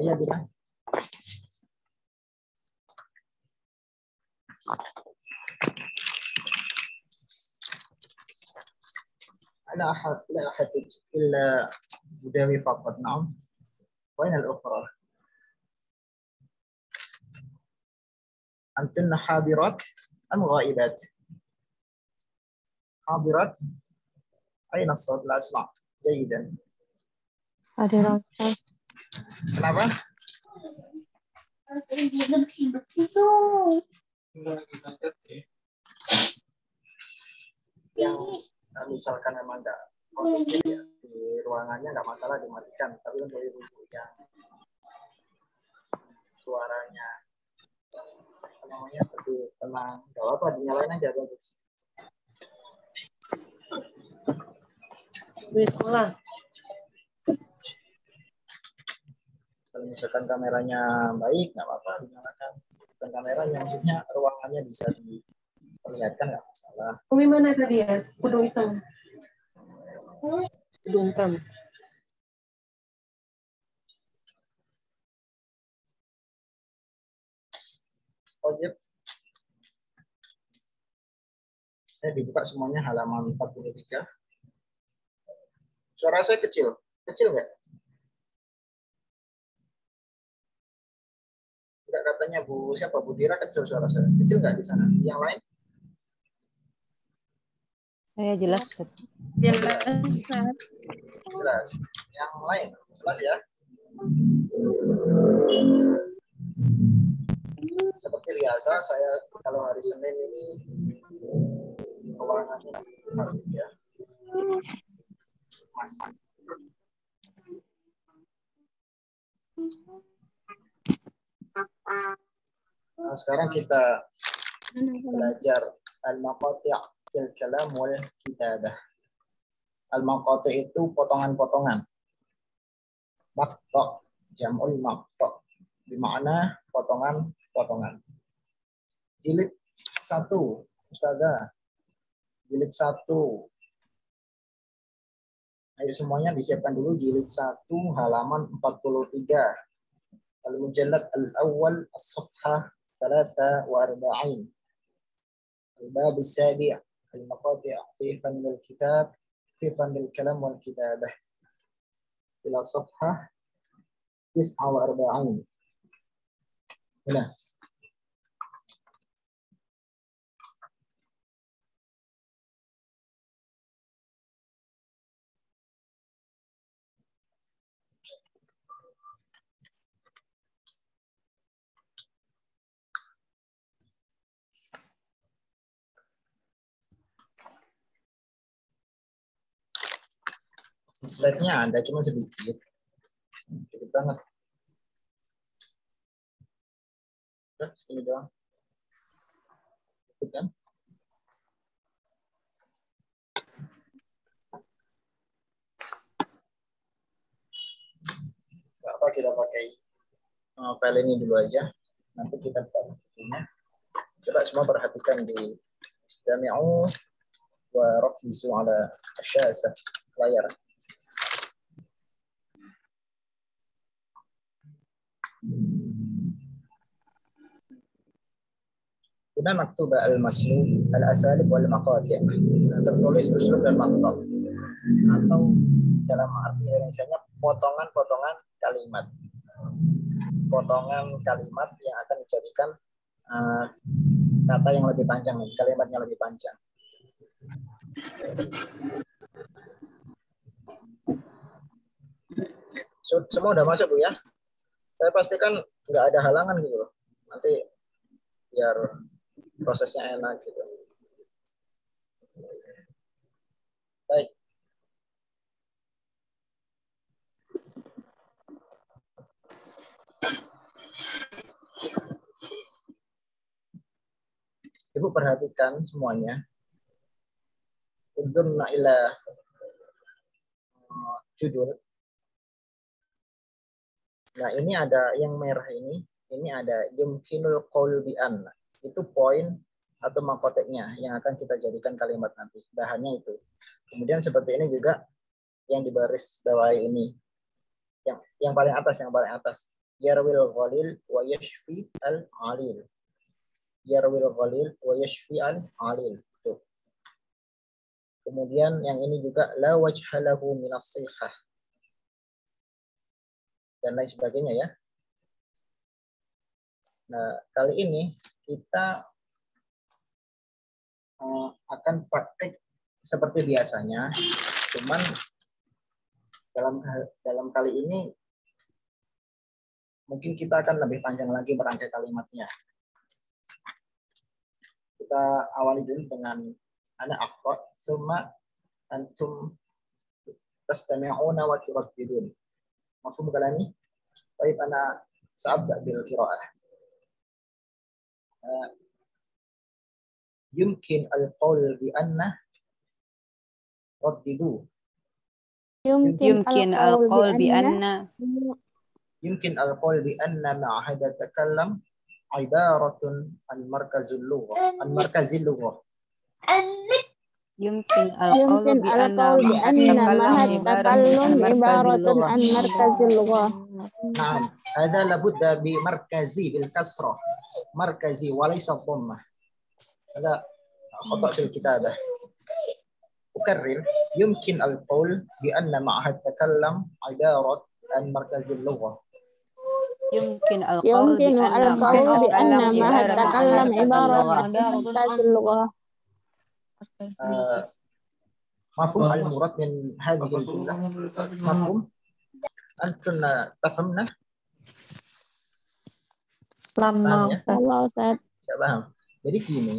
Iya, bilang. لا أحد إلا بداوي فقط. نعم. وين الأخرى؟ أنتن حاضرات أم غائبات؟ حاضرات. أين الصوت؟ لا أسمع جيدا. حاضرات. Kenapa? Yang misalkan memang nggak kondusif ya, di ruangannya nggak masalah dimatikan, tapi untuk ibu yang suaranya apa namanya lebih tenang, nggak apa-apa dinyalain aja bagus. Di sekolah. Kalau misalkan kameranya baik, nggak apa-apa dinyalakan. Bukan kameranya, maksudnya ruangannya bisa diperlihatkan, nggak masalah. Umi mana tadi ya? Kudu hitam. Kudu hitam. Oh, iya. Dibuka semuanya halaman 43. Suara saya kecil. Kecil nggak? Enggak, katanya Bu siapa? Bu Dira kecil suara saya. Kecil nggak di sana? Yang lain? Saya jelas. Jelas. Yang lain? Jelas ya? Seperti biasa, saya kalau hari Senin ini ruangannya ya. Masih. Nah, sekarang kita belajar al-maqati' fil kalam wal kitabah. Al-maqati' itu potongan-potongan. Maqta' jam'ul maqta', bermakna potongan-potongan. Jilid 1, Ustazah. Jilid 1. Ayo semuanya disiapkan dulu jilid 1 halaman 43. Al-Mujallad al-awwal as-safhah 43. Al-bab as-sabi' al-maqati' fi fann al-kitab fi fann al-kalam wal kitabah. Ila safhah 49. Nah. Slide-nya ada cuma sedikit. Sedikit banget. Udah, segini doang. Sedikit kan? Gak apa, kita pakai file ini dulu aja. Nanti kita buka bukunya. Coba semua perhatikan di istami'u wa rakizu ala asyasah layar. Kuna maktuba al-maslub al-asalib wal maqati'. Tertulis uslub dan maqta'. Atau dalam arti Indonesianya potongan-potongan kalimat. Potongan kalimat yang akan dijadikan kata yang lebih panjang, kalimatnya lebih panjang. Semua udah masuk, Bu ya? Saya pastikan nggak ada halangan gitu loh. Nanti biar prosesnya enak gitu. Baik. Ibu perhatikan semuanya. Undurna ila judul. Nah, ini ada yang merah ini ada yumkinul qaul bi an. Itu poin atau mahkoteknya yang akan kita jadikan kalimat nanti. Bahannya itu. Kemudian seperti ini juga yang di baris bawah ini. Yang paling atas, Yarwil ghalil wa yashfi al-alil. Yarwil ghalil wa yashfi al-alil. Tuh. Kemudian yang ini juga la wajhalahu minas sihah. Dan lain sebagainya ya. Nah, kali ini kita akan praktik seperti biasanya, cuman dalam kali ini mungkin kita akan lebih panjang lagi merangkai kalimatnya. Kita awali dulu dengan ana aqra, summa antum tastami'una wa turaddidun. Mafhum kalami? Baik, ana sa'abda bil qira'ah. Yumkin al-qawl bi anna raddidu. يمكن القول بأن يمكن القول بأن معهد التكلم عبارة عن مركز اللغة يمكن القول بأن معهد التكلم عبارة عن مركز اللغة. نعم، هذا لابد بمركزي بالكسرة، مركزي وليس الضمة. هذا خطأ في الكتابة. أكرر، يمكن القول بأن معهد التكلم عبارة عن مركز اللغة. يمكن القول بأن معهد التكلم عبارة عن مركز اللغة. مفهوم المراد من هذه الجملة؟ مفهوم؟ أنتم تفهمنا؟ Paham ya? Tidak paham. Jadi gini,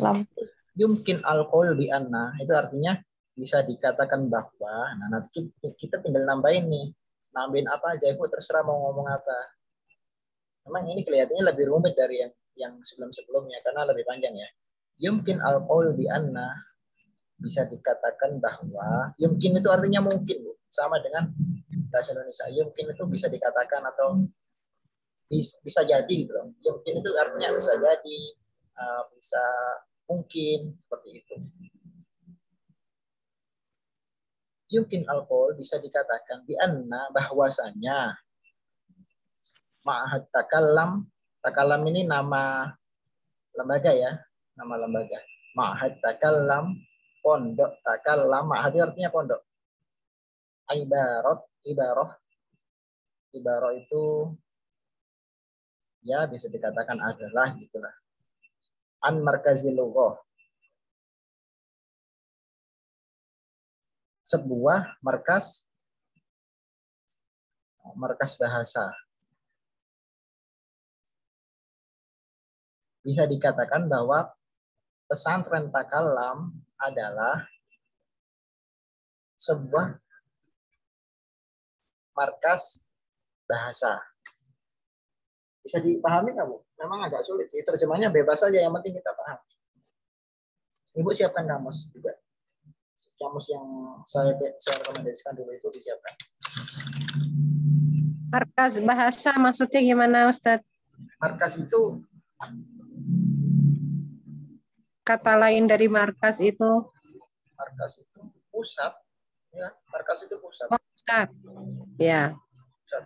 yumkin al-qaul bi anna itu artinya bisa dikatakan bahwa. Nah, nanti kita tinggal nambahin nih. Nambahin apa aja, Ibu terserah mau ngomong apa. Memang ini kelihatannya lebih rumit dari yang sebelum-sebelumnya karena lebih panjang ya. Yumkin al-qaul bi anna bisa dikatakan bahwa. Yumkin itu artinya mungkin, Bu. Sama dengan bahasa Indonesia. Yumkin itu bisa dikatakan atau bisa jadi gitu. Yumkin itu artinya bisa jadi, bisa mungkin, seperti itu. Yumkin al-qaul bisa dikatakan bi anna bahwasanya ma'had takallam. Takallam ini nama lembaga ya, nama lembaga. Ma'had takallam, pondok takallam. Ma'had artinya pondok. Ibarah itu ya bisa dikatakan adalah gitulah. An markazil lughah. Sebuah markas bahasa. Bisa dikatakan bahwa pesantren Takallam adalah sebuah markas bahasa. Bisa dipahami nggak, Bu? Memang agak sulit sih. Terjemahnya bebas saja, yang penting kita paham. Ibu siapkan kamus juga. Kamus yang saya rekomendasikan dulu itu disiapkan. Markas bahasa maksudnya gimana, Ustadz? Markas itu kata lain dari markas itu? Markas itu pusat. Ya, markas itu pusat. Oh, pusat. Ya. Pusat.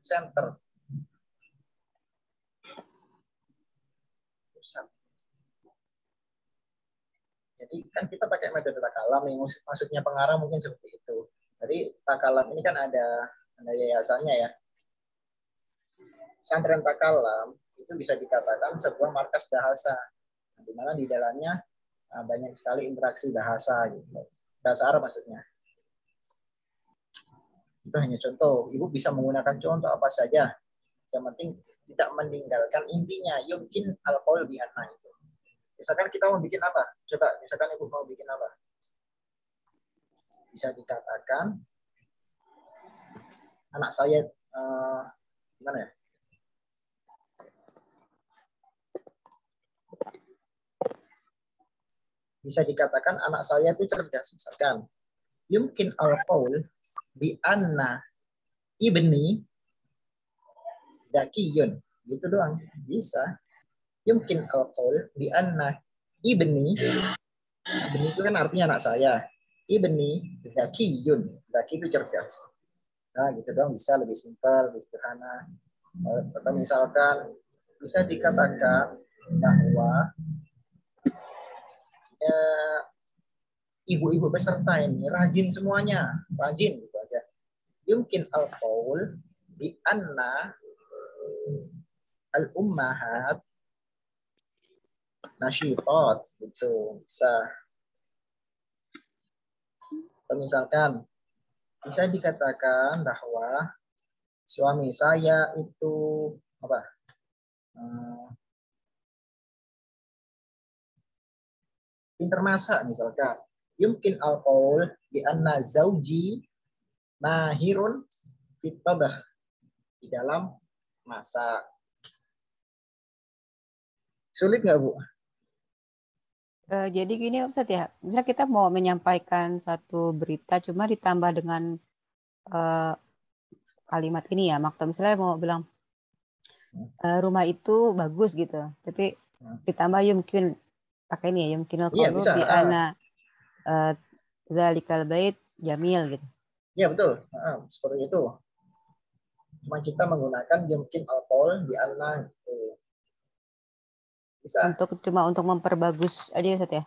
Center. Pusat. Jadi kan kita pakai metode Takallam, yang maksudnya pengarang mungkin seperti itu. Jadi Takallam ini kan ada yayasannya ya. Pesantren Takallam itu bisa dikatakan sebuah markas bahasa, di mana di dalamnya banyak sekali interaksi bahasa gitu. Bahasa Arab maksudnya. Itu hanya contoh. Ibu bisa menggunakan contoh apa saja. Yang penting tidak meninggalkan intinya. Yumkin al-qaul bi anna itu. Misalkan kita mau bikin apa? Coba, misalkan Ibu mau bikin apa? Bisa dikatakan anak saya gimana ya? Bisa dikatakan anak saya itu cerdas, misalkan. Yumkin al-qaul bi anna ibni dakiyun. Gitu doang. Bisa. Yumkin al-qaul bi anna ibni itu kan artinya anak saya. Ibni dakiyun. Daki itu cerdas. Nah, gitu dong, bisa lebih simpel, lebih sederhana. Atau misalkan bisa dikatakan bahwa ibu-ibu peserta ini rajin semuanya, rajin gitu aja. Yumkin al-qaul bi anna al-ummahat nasyitat gitu. Bisa. Atau misalkan bisa dikatakan bahwa suami saya itu apa? Pinter masak misalkan. Yumkin al-qaul bi anna zauji mahirun fit tabakh, di dalam masak. Sulit nggak, Bu? Jadi gini Ustaz ya, misalnya kita mau menyampaikan satu berita cuma ditambah dengan kalimat ini ya, makna misalnya mau bilang rumah itu bagus gitu, tapi ditambah yumkin pakai ini ya, yumkin Iya, al-qaulu bisa. bi anna dzalikal bait jamil gitu. Iya, betul. Seperti itu. Cuma kita menggunakan yumkin al-qaul bi anna gitu. Bisa. Cuma untuk memperbagus aja Ustaz ya.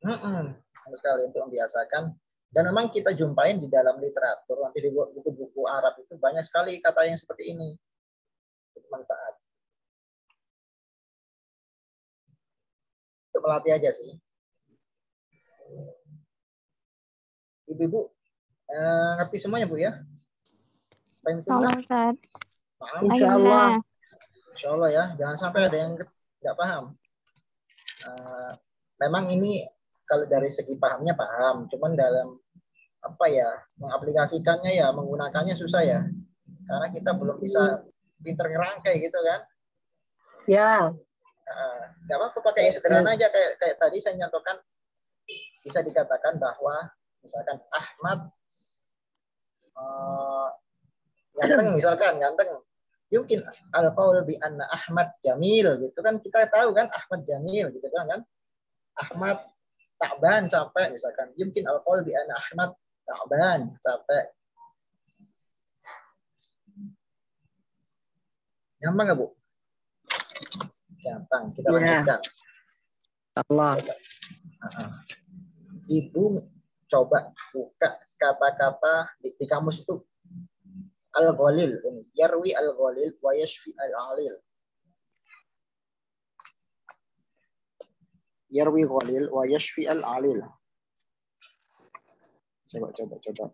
Sama sekali untuk membiasakan. Dan memang kita jumpain di dalam literatur, nanti di buku-buku Arab itu banyak sekali kata yang seperti ini. Bermanfaat. Untuk melatih aja sih. Ibu-ibu ngerti semuanya, Bu ya? Halo, Ustaz. Paham? Insya Allah. Insya Allah ya. Jangan sampai ada yang nggak paham. Memang ini kalau dari segi pahamnya paham, cuman dalam apa ya, mengaplikasikannya ya, menggunakannya susah ya. Karena kita belum bisa pinter ngerangkai gitu kan. Ya. Nggak apa-apa pakai yang sederhana aja, kayak tadi saya nyontohkan, bisa dikatakan bahwa misalkan Ahmad ganteng, misalkan ganteng. Yumkin al-qaul bi anna Ahmad jamil gitu kan, kita tahu kan Ahmad jamil gitu kan. Ahmad ta'ban capek misalkan. Yumkin al-qaul bi anna Ahmad ta'ban capek. Gampang nggak, Bu? Gampang. Kita lanjutkan. Allah. Ibu coba buka kata-kata di kamus itu. Al-ghalil ini. Yarwi al-ghalil wa yashfi al-alil. Yarwi ghalil wa yashfi al-alil. Coba.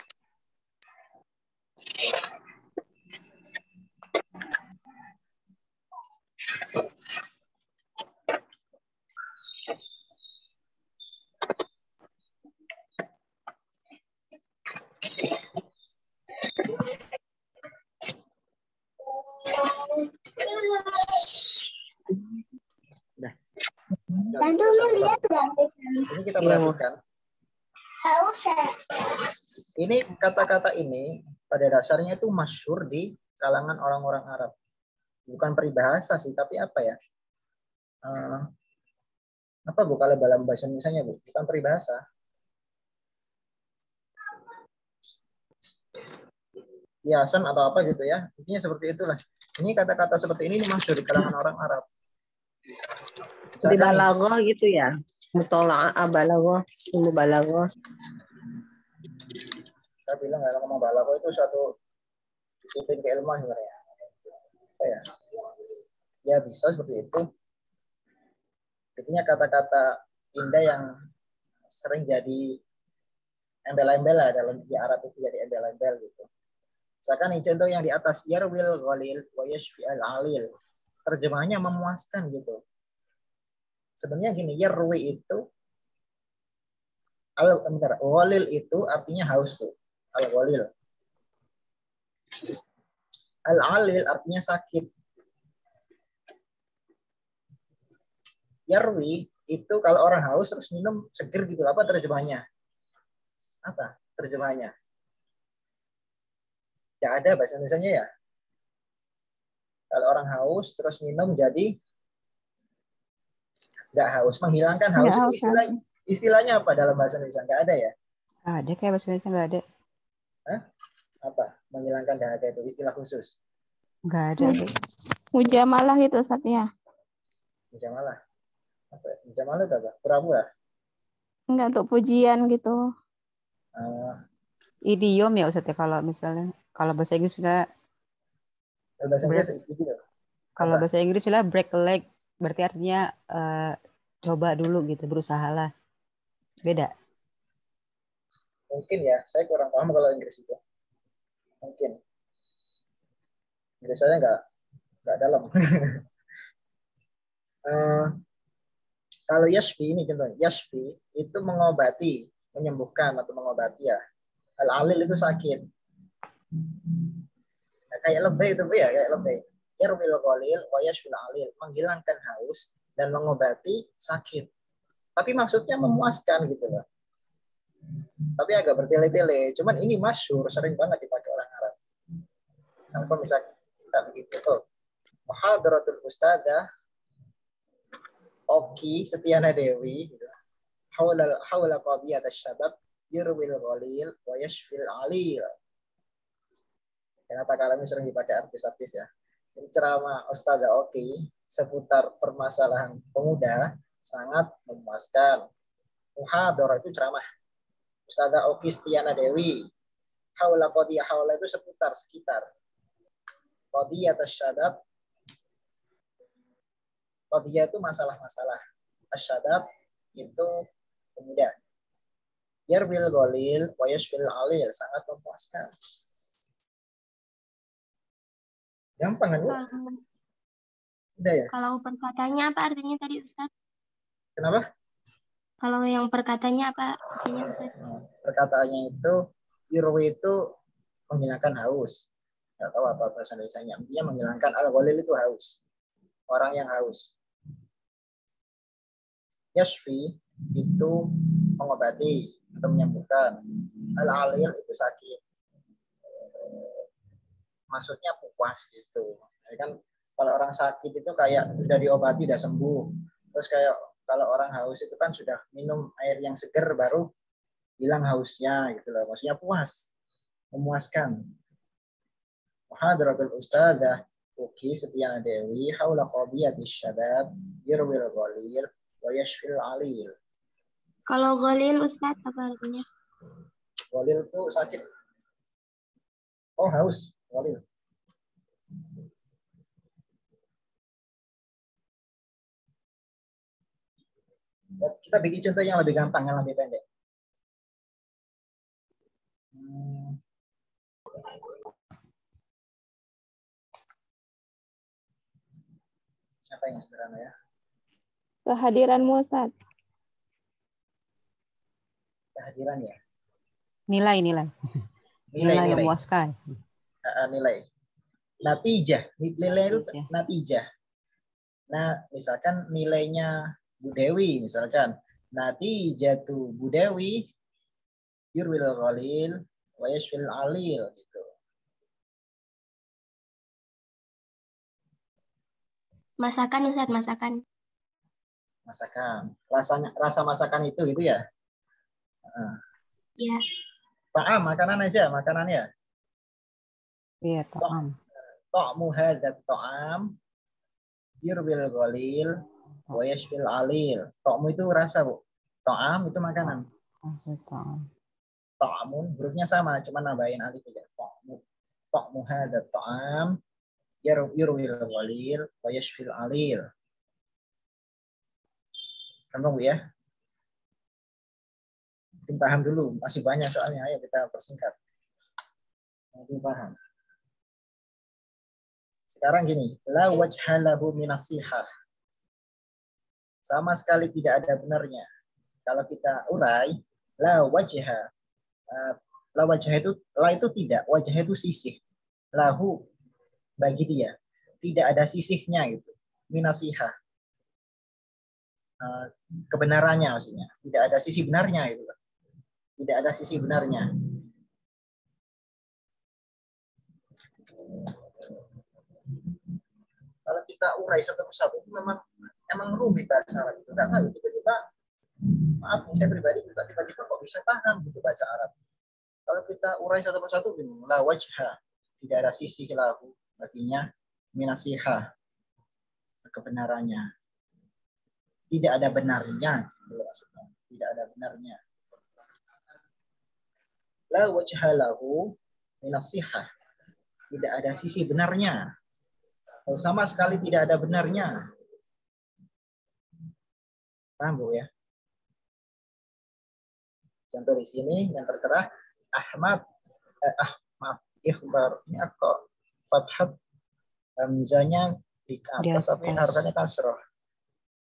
Ini kita perhatikan. Ini kata-kata ini pada dasarnya itu masyhur di kalangan orang-orang Arab. Bukan peribahasa sih, tapi apa ya? Apa Bu kalau dalam bahasa Indonesia, Bu? Bukan peribahasa. Hiasan atau apa gitu ya. Intinya seperti itulah. Ini kata-kata seperti ini masyhur di kalangan orang Arab. Di balaghah gitu ya. Mutola'ah balaghah, ilmu balaghah. Saya bilang kalau ngomong balaghah itu suatu disiplin keilmuan sebenarnya. Apa ya? Ya bisa seperti itu. Intinya kata-kata indah yang sering jadi embel-embel lah dalam di Arab itu, jadi embel-embel gitu. Misalkan ini contoh yang di atas, yarwil ghalil wa yashfi al-alil. Terjemahnya memuaskan gitu. Sebenarnya gini, yarwi itu ghalil itu artinya haus tuh. Al-ghalil. Al-alil artinya sakit. Yarwi itu kalau orang haus terus minum seger gitu. Apa terjemahnya? Apa terjemahnya? Tidak ada bahasa Indonesianya ya. Kalau orang haus terus minum jadi nggak haus, menghilangkan haus itu istilahnya apa dalam bahasa Indonesia? Nggak ada ya? Ada kayak bahasa Indonesia nggak ada. Hah? Apa? menghilangkan dahaga itu istilah khusus? Enggak ada. Mujamalah itu Ustaznya. Mujamalah. Apa? Mujamalah itu apa? Pura-pura. Enggak untuk pujian gitu. Idiom ya Ustaz ya, kalau misalnya kalau bahasa Inggris misalnya Bahasa Inggris gitu. kalau bahasa Inggris misalnya break a leg berarti artinya coba dulu gitu, berusahalah. Beda. Mungkin ya, saya kurang paham kalau Inggris itu. Mungkin. Inggris saya nggak dalam. Kalau yashfi ini contohnya, yashfi itu mengobati, menyembuhkan atau mengobati ya. Al-alil itu sakit. Nah, kayak lebih itu ya, kayak lebih. Yarwil qalil wa yashfil alil, menghilangkan haus dan mengobati sakit. Tapi maksudnya memuaskan gitu loh. Tapi agak bertele-tele. Cuman ini masyhur, sering banget dipakai orang Arab. Sampai misalnya kita begitu tuh. Muhadaratul Ustadzah Oki Setiana Dewi gitu. Haula qadiyat asy-syabab yurwil ghalil wa yashfil alil. Kata kalian sering dipakai artis-artis ya. Ini ceramah Ustadzah Oki seputar permasalahan pemuda sangat memuaskan. Muhadarah itu ceramah. Ustadzah Oki Setiana Dewi. Haula qadiyah, haula itu seputar, sekitar. Qadiyat asy-syabab, qadiyah itu masalah-masalah. Asy-syabab itu pemuda. Yarbil ghalil wa yashfil alil, sangat memuaskan. Gampang kan, Bu? Udah ya? Kalau perkataannya apa artinya tadi Ustaz? Kenapa? Kalau yang perkataannya apa artinya Ustaz? Perkataannya itu yurwi itu menghilangkan haus. Nggak tahu apa bahasa Indonesianya. Intinya menghilangkan al-ghalil itu haus. Orang yang haus. Yashfi itu mengobati atau menyembuhkan. Al-alil itu sakit. Maksudnya puas gitu. Ya kan kalau orang sakit itu kayak sudah diobati udah sembuh. Terus kayak kalau orang haus itu kan sudah minum air yang segar baru hilang hausnya gitu loh. Maksudnya puas, memuaskan. Muhadaratul Ustadzah Uki Setiana Dewi haula qadiyatis syabab yurwil ghalil wa yashfil alil. Kalau ghalil Ustaz apa artinya? Ghalil itu sakit. Oh, haus, ghalil. Kita bikin contoh yang lebih gampang, yang lebih pendek. Apa yang sederhana ya? Kehadiranmu Ustaz. Kehadiran ya. Nilai memuaskan. Nilai. Natijah. Nilai itu natijah. Nah, misalkan nilainya Bu Dewi, misalkan. Natijatu Bu Dewi yurwil ghalil wa yashfil alil gitu. Masakan Ustaz, masakan. Masakan. Rasa masakan itu gitu ya? Iya. Ta'am, makanan aja, makanannya. Iya, ta'am. Ta'mu hadzat ta'am yurwil ghalil wa yashfil alil. Ta'mu itu rasa, Bu. Ta'am itu makanan. Ta'amun hurufnya sama, cuma nambahin alif aja. Ta'mu hadzat ta'am yurwil ghalil wa yashfil alil. Gampang, Bu ya? Mungkin paham dulu, masih banyak soalnya. Ayo kita persingkat. Mungkin paham. Sekarang gini, la wajha lahu minasihah. Sama sekali tidak ada benarnya. Kalau kita urai, la wajha. La wajha itu, la itu tidak, wajah itu sisih. Lahu, bagi dia. Tidak ada sisihnya gitu. Minasihah. Kebenarannya maksudnya. Tidak ada sisi benarnya gitu. Tidak ada sisi benarnya. Kalau kita urai satu persatu itu memang rumit bahasa Arab itu. Nggak tahu tiba-tiba, maaf nih saya pribadi juga tiba-tiba kok bisa paham gitu baca Arab. Kalau kita urai satu persatu bingung. La wajha, tidak ada sisi lahu baginya, minasihah, kebenarannya. Tidak ada benarnya. Tidak ada benarnya. La wajha lahu minasihah. Tidak ada sisi benarnya. Atau sama sekali tidak ada benarnya. Paham Bu ya? Contoh di sini yang tertera Ahmad ikhbar. Ini kok fathat hamzanya di atas tapi harokatnya kasroh.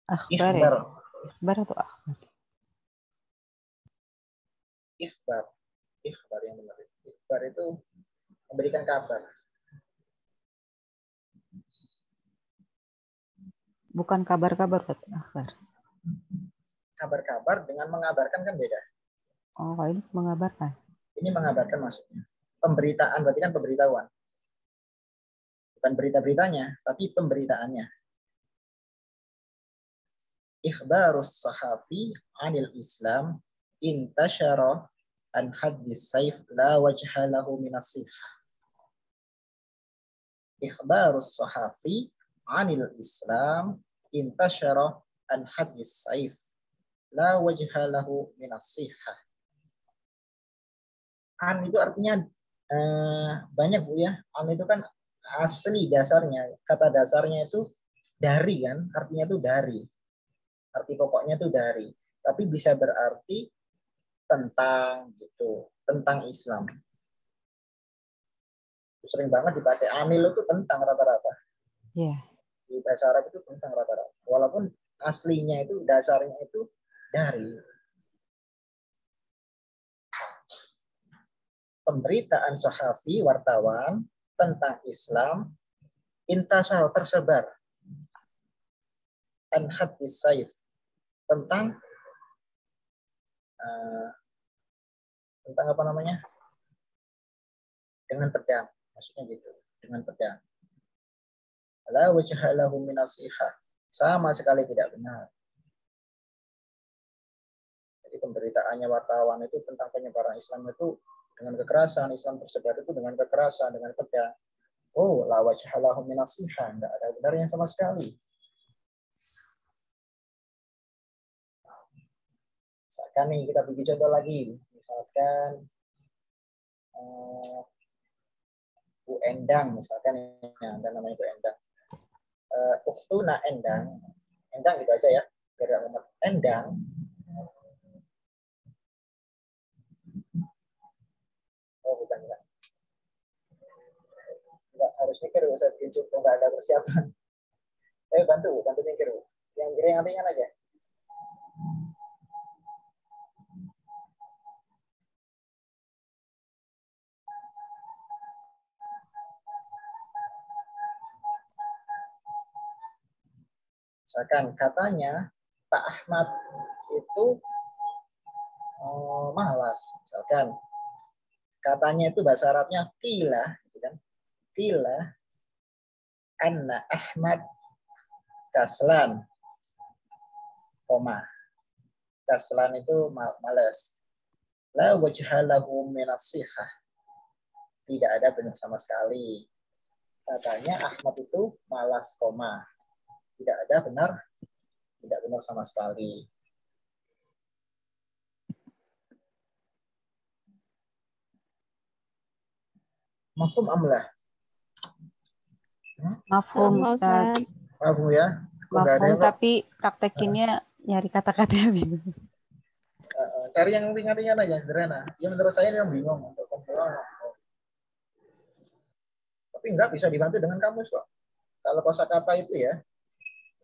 Akhbar Ikhbar. ya? Ikhbar atau akhbar? Ikhbar. Ikhbar yang benar. Ikhbar itu memberikan kabar. Bukan kabar-kabar, akhbar. Kabar-kabar dengan mengabarkan kan beda. Oh, ini mengabarkan. Ini mengabarkan maksudnya. Pemberitaan berarti kan pemberitahuan. Bukan berita-beritanya, tapi pemberitaannya. Ikhbarus sahafi anil Islam intasyara an hadis saif la wajha lahu minas sihah. Ikhbarus sahafi anil Islam intasyara an hadis saif la wajha lahu minas sihah. An itu artinya banyak Bu ya. An itu kan asli dasarnya. Kata dasarnya itu dari kan. Artinya itu dari. Arti pokoknya itu dari. Tapi bisa berarti tentang gitu. Tentang Islam. Sering banget dipakai. Anil itu tentang rata-rata. Iya. Di bahasa Arab itu tentang rata-rata. Walaupun aslinya itu dasarnya itu dari. Pemberitaan sahafi wartawan tentang Islam intasar tersebar an hadis saif tentang apa namanya, dengan pedang, maksudnya gitu, dengan pedang. La wajha lahu min nasihah, sama sekali tidak benar. Jadi pemberitaannya wartawan itu tentang penyebaran Islam itu dengan kekerasan, Islam tersebar itu dengan kekerasan, dengan pedang. Oh, la wajha lahu min nasihah, enggak ada benarnya sama sekali. Misalkan nih kita bikin contoh lagi, misalkan Bu Endang, misalkan ada namanya Bu Endang. Ukhtuna Endang, Endang gitu aja ya, biar nomor Endang. Oh bukan. Enggak harus mikir, usah bikin contoh, nggak ada persiapan. Bantu mikir. Yang ringan-ringan aja. Misalkan katanya Pak Ahmad itu malas. Misalkan katanya itu bahasa Arabnya qila, gitu kan? Qila anna Ahmad kaslan, koma. Kaslan itu malas. La wajha lahu min as-sihah. Tidak ada benar sama sekali. Katanya Ahmad itu malas, koma. Tidak ada benar, tidak benar sama sekali. Mafhum amlah? Mafhum, Ustaz. Mafhum ya? Mafhum, tapi praktekinnya nyari kata-katanya bingung. Cari yang ringan-ringan aja, sederhana. Ya menurut saya yang bingung untuk pemula. Tapi enggak bisa dibantu dengan kamus kok. Kalau kosakata itu ya,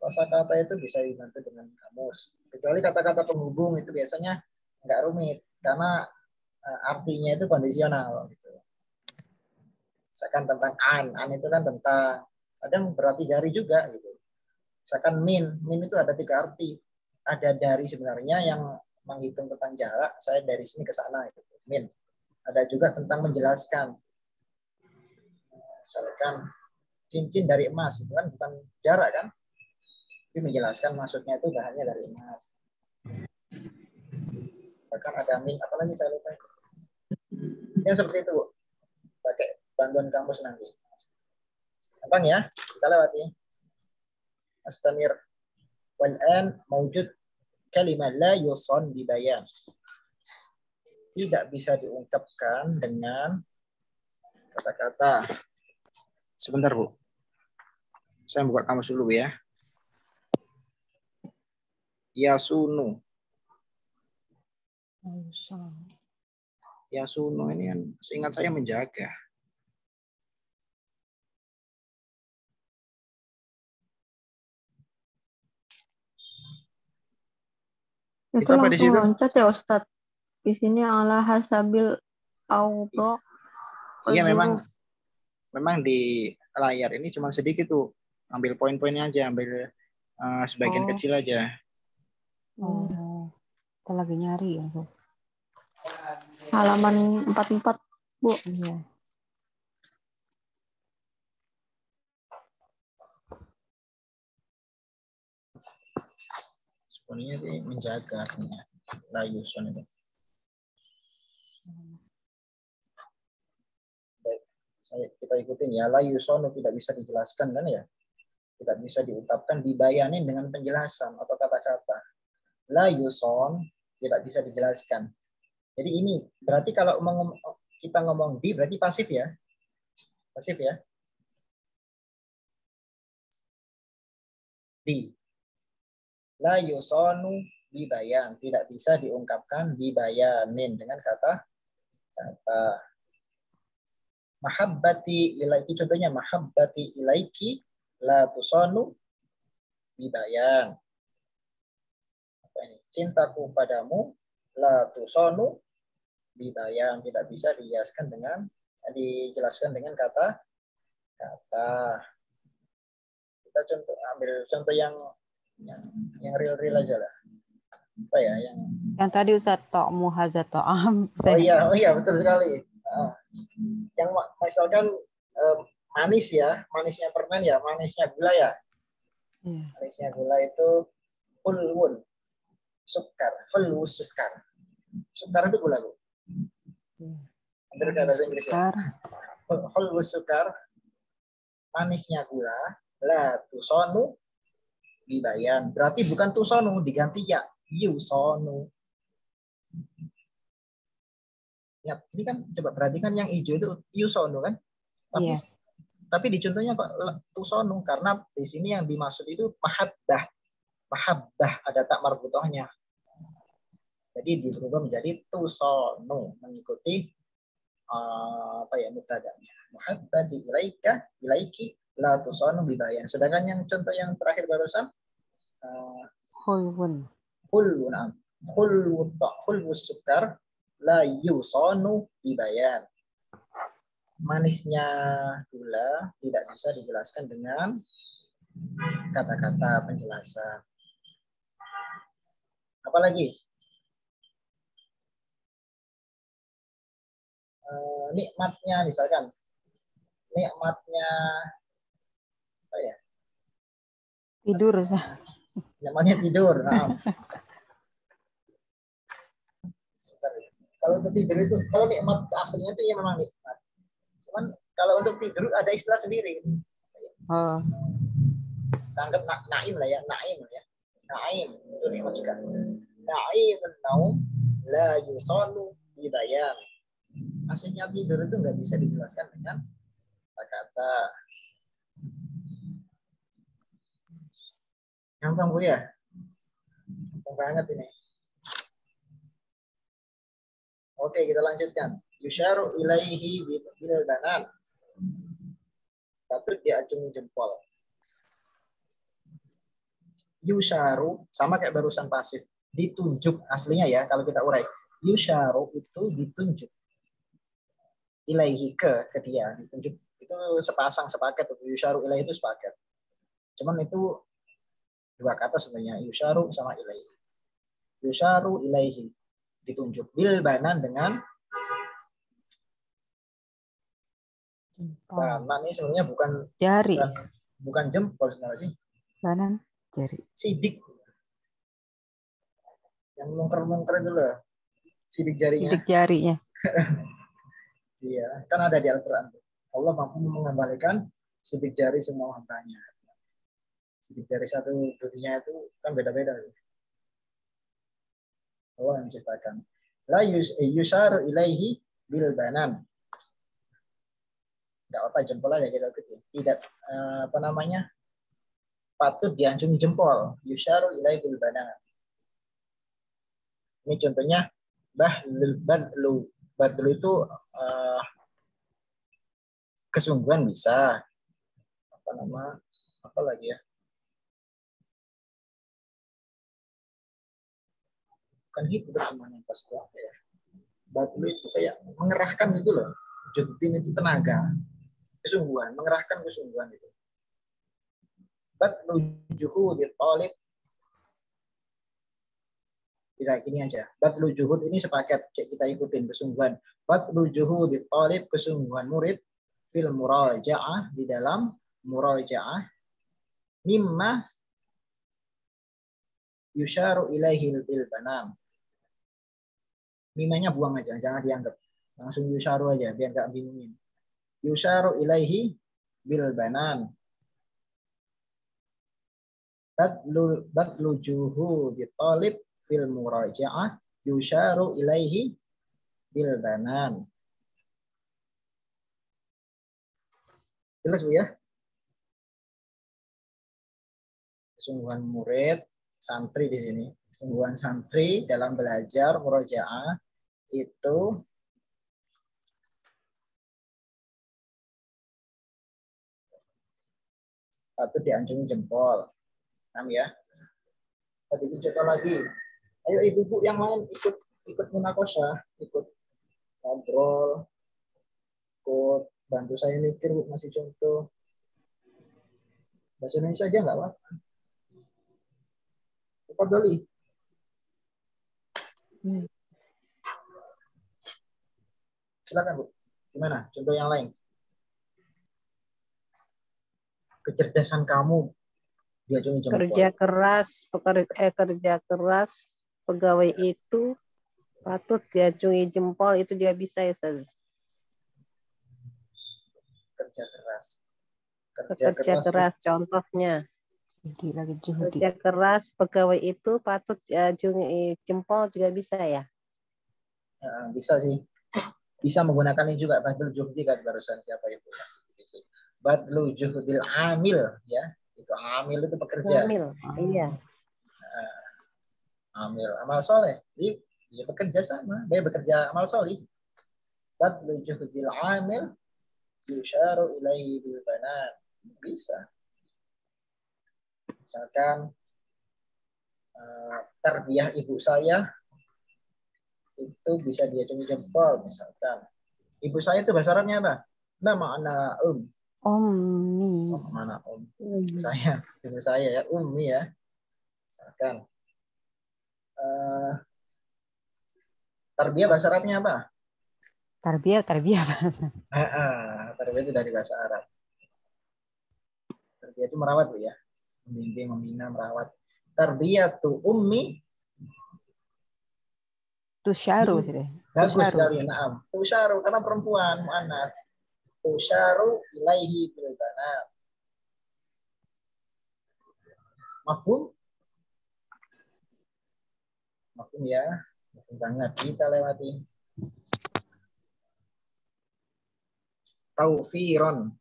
kosakata itu bisa dibantu dengan kamus. Kecuali kata-kata penghubung itu biasanya enggak rumit karena artinya itu kondisional gitu. Misalkan tentang an itu kan tentang, kadang berarti dari juga gitu. Misalkan min itu ada 3 arti. Ada dari sebenarnya yang menghitung tentang jarak, saya dari sini ke sana gitu. Min. Ada juga tentang menjelaskan. Misalkan cincin dari emas itu kan bukan jarak kan? Tapi menjelaskan maksudnya itu bahannya dari emas. Bahkan ada min, apa lagi saya lupa. Yang seperti itu, Bu. Pakai bantuan kamus nanti. Gampang ya, kita lewati. Astamir. Wal'an mawjud kalimat la yuson bibayan. Tidak bisa diungkapkan dengan kata-kata. Sebentar, Bu. Saya buka kamus dulu ya. Yasunu. Yasunu ini kan seingat saya menjaga. Itu Kita apa di langsung situ? loncat ya Ustadz. Di sini ala hasabil audo. Iya, memang di layar ini cuma sedikit tuh. Ambil poin-poinnya aja, ambil sebagian kecil aja. Oh, kita lagi nyari ya, Bu. Halaman 44, Bu. Iya. Sebenarnya sih menjaga artinya. Layuson itu. Baik, kita ikutin ya. Layuson tidak bisa dijelaskan kan ya. Tidak bisa diungkapkan, dibayanin dengan penjelasan atau kata-kata. Layuson tidak bisa dijelaskan. Jadi ini berarti kalau kita ngomong di berarti pasif ya. Pasif ya. Di. La yusonu bibayan. Tidak bisa diungkapkan dibayanin dengan kata mahabbati ilaiki. Contohnya mahabbati ilaiki la tusonu bibayan. Apa ini? Cintaku padamu la tusonu bibayan. Tidak bisa dijelaskan dengan kata. Kita ambil contoh yang real aja lah. Apa ya yang tadi Ustaz ta'mu hadza ta'am. Oh iya betul sekali. Yang misalkan manis ya, manisnya permen ya, manisnya gula ya. Manisnya gula itu hulwun, sukar, hulwus sukar. Sukar itu gula, Bu. Hampir kayak bahasa Inggris ya. Hulwus sukar, manisnya gula, la tusonu bibayan. Berarti bukan tusonu, diganti ya yusonu. Ya, ini kan coba perhatikan yang hijau itu yusonu kan? Tapi di contohnya kok tusonu karena di sini yang dimaksud itu mahabbah. Mahabbah ada tak marbutohnya. Jadi berubah menjadi tusonu mengikuti mubtada'nya. Muhabbati ilaiki la tusonu bibayan. Sedangkan yang contoh yang terakhir barusan hulwun. Hulwus sukar la yusonu bibayan. Manisnya gula tidak bisa dijelaskan dengan kata-kata penjelasan. Apalagi nikmatnya misalkan. Nikmatnya apa ya? Tidur. Namanya tidur. Nah. Kalau untuk tidur itu, kalau nikmat aslinya itu ya memang nikmat. Cuman kalau untuk tidur ada istilah sendiri. Sanggap naim lah ya, naim. Naim itu nikmat juga. Naim naum la yusonu bibayan. Aslinya tidur itu nggak bisa dijelaskan dengan kata-kata. Gampang, Bu ya? Gampang banget ini. Oke, kita lanjutkan. Yusyaru ilaihi bil banan. Patut diacungi jempol. Yusyaru sama kayak barusan pasif. Ditunjuk aslinya ya kalau kita urai. Yusyaru itu ditunjuk. Ilaihi ke dia. Ditunjuk. Itu sepaket. Yusyaru ilaihi itu sepaket. Cuman itu dua kata sebenarnya. Yusyaru sama ilaihi. Yusyaru ilaihi. Ditunjuk bil banan dengan banan ini sebenarnya bukan jari, bukan jempol sebenarnya sih. Banan jari. Sidik. Yang mungker-mungker itu loh. Sidik jarinya. Sidik jarinya. Iya, kan ada di Al-Quran. Allah mampu mengembalikan sidik jari semua hambanya. Sidik jari satu dunia itu kan beda-beda. Allah yang menciptakan. La yusaru ilaihi bil banan. Tidak apa jempol aja kita ikuti. Tidak apa namanya? Patut diacungi jempol. Yusaru ilaihi bil banan. Ini contohnya badlu. Badlu itu kesungguhan bisa. Apa lagi ya? Bukan gitu semuanya pas itu apa ya? Badlu itu kayak mengerahkan gitu loh. Juhdin itu tenaga, kesungguhan, mengerahkan kesungguhan itu. Badlu juhudi talib. Tidak gini aja. Badlu juhud ini sepaket kayak kita ikutin kesungguhan. Badlu juhudi talib, kesungguhan murid fil muraja'ah, di dalam muraja'ah mimma yusharu ilaihi bil banan. Mimanya buang aja, jangan dianggap. Langsung yusharu aja biar enggak bingungin. Yusharu ilaihi bil banan. Badlu juhudi talib fil muraja'ah yusharu ilaihi bil banan. Jelas Bu ya? Kesungguhan murid, santri di sini. Kesungguhan santri dalam belajar murojaah itu patut diacungi jempol. Paham ya? Tadi dicoba lagi. Ayo ibu-ibu yang lain ikut munakosah, ikut ngobrol, ikut bantu saya mikir Bu, masih contoh. Bahasa Indonesia aja nggak apa-apa. Cepat Doli. Silakan Bu. Gimana? Contoh yang lain. Kecerdasan kamu diacungi jempol. Kerja keras pegawai itu patut diacungi jempol, itu dia bisa ya Ustaz. Kerja keras. Kerja keras contohnya. Kerja keras pegawai itu patut diacungi jempol juga bisa ya? Bisa sih. Bisa menggunakan ini juga badlu juhdi kan barusan siapa itu? Badlu juhdil amil ya. Itu amil itu pekerja. Amil. Iya. Amil amal soleh. Dia bekerja sama. Dia bekerja amal soleh. Badlu juhdil amil yusharu ilaihi bil banan. Bisa. Misalkan tarbiyah ibu saya itu bisa diacungi jempol misalkan. Ibu saya itu bahasa Arabnya apa? Mana Ummi. Mana ibu saya ya ummi ya. Misalkan tarbiyah bahasa Arabnya apa? Tarbiyah. Tarbiyah itu dari bahasa Arab. Tarbiyah itu merawat Bu ya. Membimbing, membina, merawat. Tarbiyatu ummi Tusyaru sih. bagus sekali. Naam. Tusyaru karena perempuan muannas. Tusyaru ilaihi bil banat. Mafhum? Mafhum ya. Mafhum banget. Kita lewati. Taufiron.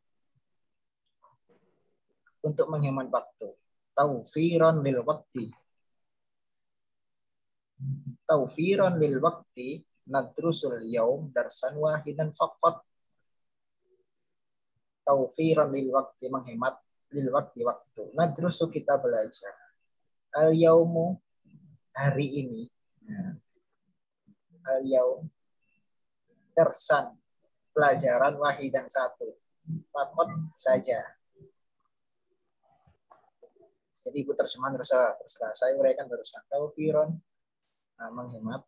Untuk menghemat waktu. Taufiron lil waktu. Taufiron lil waktu. Nadrusul yaum darsan wahidan faqat. Taufiron lil waktu, menghemat lil waktu. Nadrusu, kita belajar. Al yaumu, hari ini. Al yaum darsan, pelajaran wahidan satu. Faqat saja. Jadi ibu terjemahan terserah. Saya uraikan barusan. Taufiron, menghemat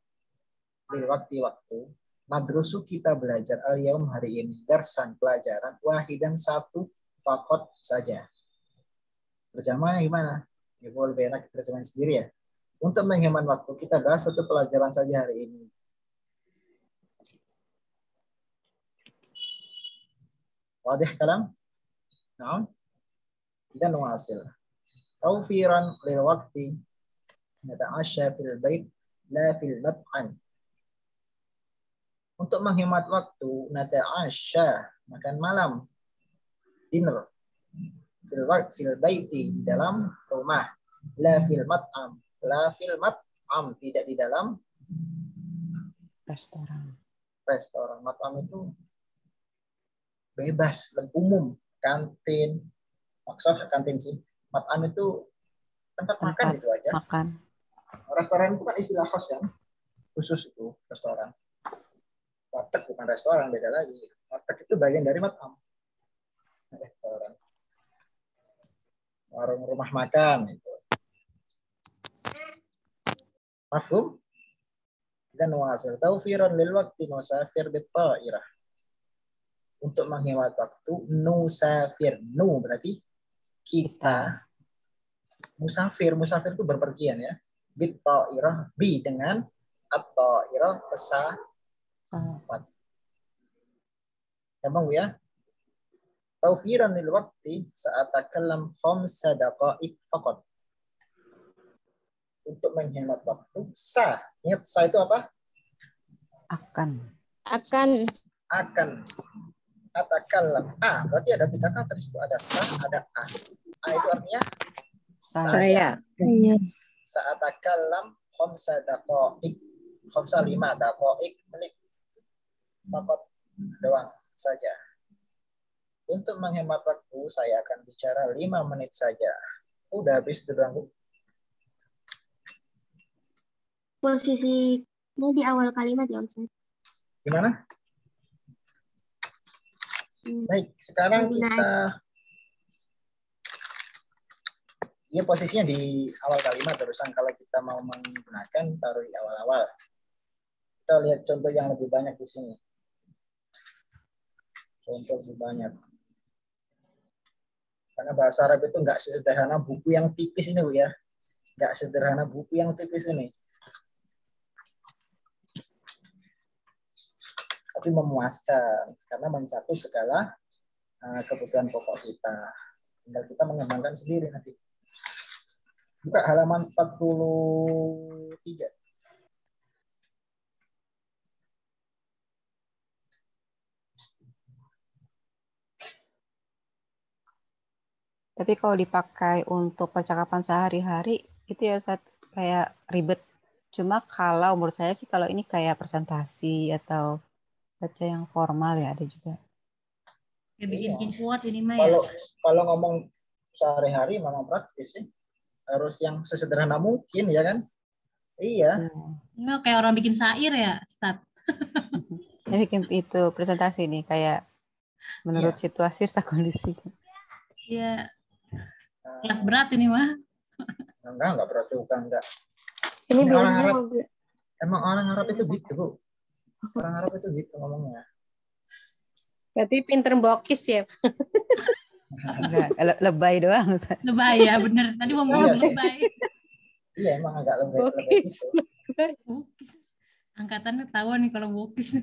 lil waktu. Nadrusu, kita belajar al yaum, hari ini. Darsan, pelajaran wahidan satu. Fakot saja. Terjemahnya gimana? Ibu lebih enak terjemahan sendiri ya. Untuk menghemat waktu, kita bahas satu pelajaran saja hari ini. Wadih kalam? Nah, kita nuasil. Tawfiran lil waqti nata'asya fil bait la fil mat'am. Untuk menghemat waktu, nata'asya, makan malam, dinner, fil baiti, di dalam rumah, la fil mat'am, tidak di dalam restoran. Mat'am itu bebas, umum, kantin, maksudnya kantin sih. Mat'am itu tempat makan itu aja. Makan. Restoran itu kan istilah khas ya, khusus itu restoran. Warteg bukan restoran, beda lagi. Warteg itu bagian dari mat'am. Restoran. Warung rumah makan itu. Mafhum? Dan wasil tawfiran lil waqti musafir bit ta'irah. Untuk menghemat waktu, nusafir. Nu berarti kita. Musafir itu berpergian ya. Bit ta'irah, bi dengan at-ta'irah pesawat. Gampang ya? Tawfiran lil waqti sa'atakallam khamsa daqa'iq faqat. Untuk menghemat waktu, ingat sa itu apa? Akan. Atakallam. Berarti ada 3 kata di situ, ada sa, ada a. A itu artinya Saya. Sa'atakallam khamsa daqa'iq. Khamsa 5 daqa'iq menit. Faqat doang saja. Untuk menghemat waktu, saya akan bicara 5 menit saja. Udah habis doang. Posisinya di awal kalimat ya Ustaz. Gimana? Baik, sekarang kita posisinya di awal kalimat terusan. Kalau kita mau menggunakan taruh di awal-awal. Kita lihat contoh yang lebih banyak di sini. Contoh lebih banyak. Karena bahasa Arab itu nggak sesederhana buku yang tipis ini, Bu ya. Nggak sederhana buku yang tipis ini. Tapi memuaskan karena mencakup segala kebutuhan pokok kita. Tinggal kita mengembangkan sendiri nanti. Buka halaman 43. Tapi kalau dipakai untuk percakapan sehari-hari itu ya Ustaz, kayak ribet. Cuma kalau menurut saya sih kalau ini kayak presentasi atau baca yang formal ya ada juga. Ya bikin quote ini mah ya. Kalau ngomong sehari-hari memang praktis sih. Harus yang sesederhana mungkin ya kan? Iya. Ini mah kayak orang bikin syair ya, Ustaz. Ini bikin itu presentasi nih kayak menurut situasi serta kondisi. Iya. Kelas berat ini mah. Enggak berat juga enggak. Ini orang biasanya Arab. Emang orang Arab itu gitu, Bu. Orang Arab itu gitu ngomongnya. Berarti pinter bokis ya. Enggak, lebay doang. Lebay ya, bener. Tadi mau ngomong lebay. Iya, emang agak lebay gitu. Bokis. Angkatannya ketahuan nih kalau bokis.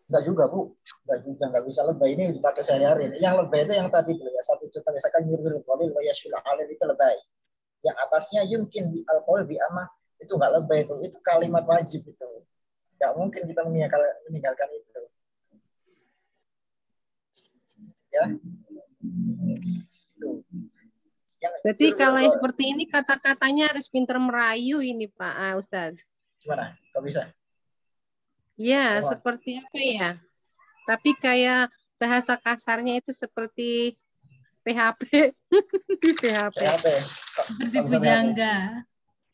Enggak juga, Bu. Enggak bisa lebay. Ini dipakai sehari-hari. Yang lebay itu yang tadi tuh ya. Satu contoh misalkan yuril qalil wa yashul alil itu lebay. Yang atasnya yumkin bi alqaul bi amma itu enggak lebay itu. Itu kalimat wajib itu. Enggak mungkin kita meninggalkan itu. Ya. Itu. Berarti kalau yang seperti ini kata-katanya harus pinter merayu ini Pak Ustaz. Gimana? Kok bisa? Ya, seperti apa ya? Tapi kayak bahasa kasarnya itu seperti PHP. PHP. Seperti pujangga.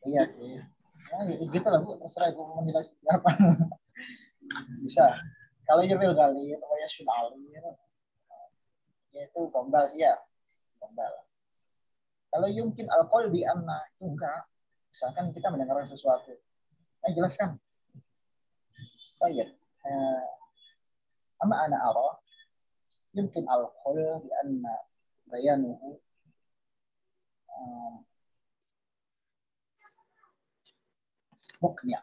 Iya sih. Ya, gitu lah Bu, terserah aku mau menilai apa. Bisa. Kalau yuril kali itu ya sudah ya itu gombal sih ya. Gombal. Kalau yumkin alqaul bi anna itu enggak. Misalkan kita mendengarkan sesuatu. Jelaskan. Baik. Ama ana ara yumkin alqaul bi anna bayanuhu mukni,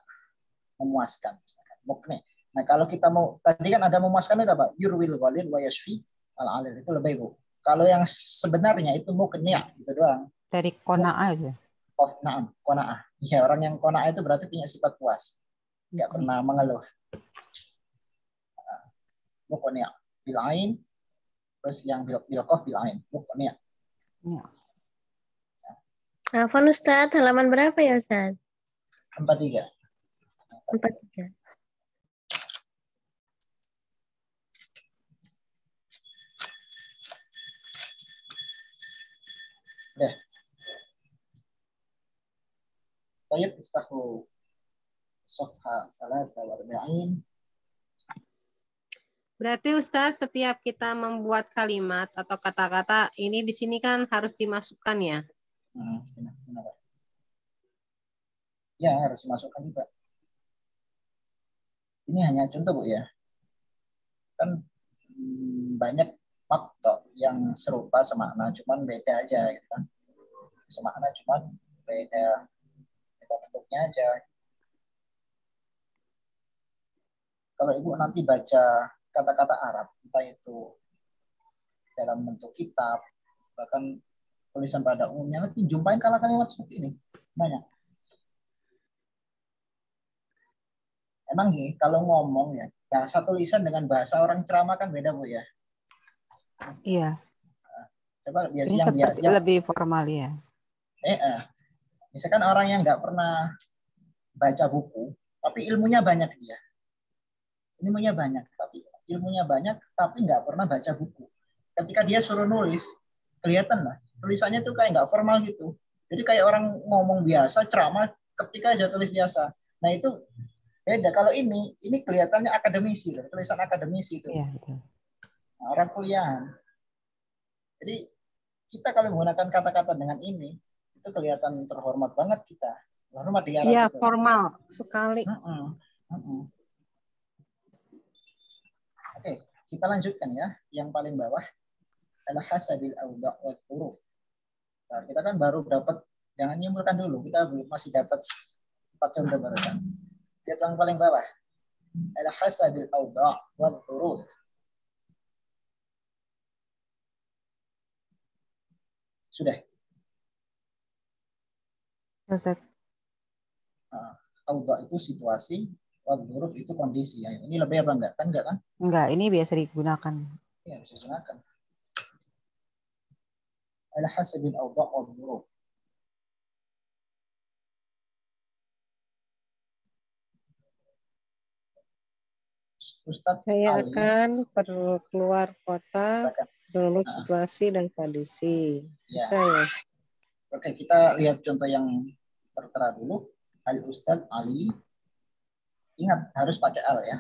memuaskan misalkan. Mukni. Nah, kalau kita mau, tadi kan ada memuaskan itu apa? Yurwil ghalil wa yashfi al-alil. Itu lebih, Bu. Kalau yang sebenarnya itu mukni' gitu doang. Dari kona'ah ya. Na'am, kona'ah. Ya, orang yang kona'ah itu berarti punya sifat puas. Nggak pernah mengeluh. Mukni' bil ain, terus yang bil qaf bil ain. Mukni'. Ya. Afwan Ustadz, halaman berapa ya Ustadz? 43. 43. Udah. Baik, istahu safha 43. Berarti Ustaz, setiap kita membuat kalimat atau kata-kata ini di sini kan harus dimasukkan ya? Benar. Ya, harus dimasukkan juga. Ini hanya contoh, Bu, ya. Kan banyak fakta yang serupa semakna, cuman beda aja gitu kan. Semakna cuman beda bentuknya aja. Kalau Ibu nanti baca kata-kata Arab, entah itu dalam bentuk kitab, bahkan tulisan pada umumnya, nanti jumpain kalimat seperti ini. Banyak. Emang nih, kalau ngomong ya, bahasa tulisan dengan bahasa orang ceramah kan beda, Bu, ya? Iya. Coba biasa Ini yang seperti lebih formal ya. Misalkan orang yang nggak pernah baca buku, tapi ilmunya banyak dia. Ilmunya banyak, tapi nggak pernah baca buku. Ketika dia suruh nulis, kelihatan lah, tulisannya tuh kayak nggak formal gitu. Jadi kayak orang ngomong biasa, ceramah, ketika aja tulis biasa. Nah itu beda. Kalau ini kelihatannya akademisi, loh. Tulisan akademisi itu. Iya, betul. Nah, orang kuliahan. Jadi kita kalau menggunakan kata-kata dengan ini, itu kelihatan terhormat banget kita. Terhormat di Arab. Iya, itu. formal sekali. Oke, kita lanjutkan ya. Yang paling bawah, al-hasabil awda' wa huruf. Nah, kita kan baru dapat, jangan nyimpulkan dulu, kita belum masih dapat 4 contoh barusan. Lihat yang paling bawah, al-hasabil awda' wa huruf. Sudah. Ustaz. Awda' itu situasi, wa huruf itu kondisi. Ya, ini lebih apa enggak? Kan enggak kan? Enggak, ini biasa digunakan. Iya, bisa digunakan. Al-hasabil awda' wa huruf. Ustadz Saya Ali akan perlu keluar kota dulu situasi dan kondisi. Bisa ya? Oke, kita lihat contoh yang tertera dulu. Al-Ustadz Ali. Ingat, harus pakai al ya.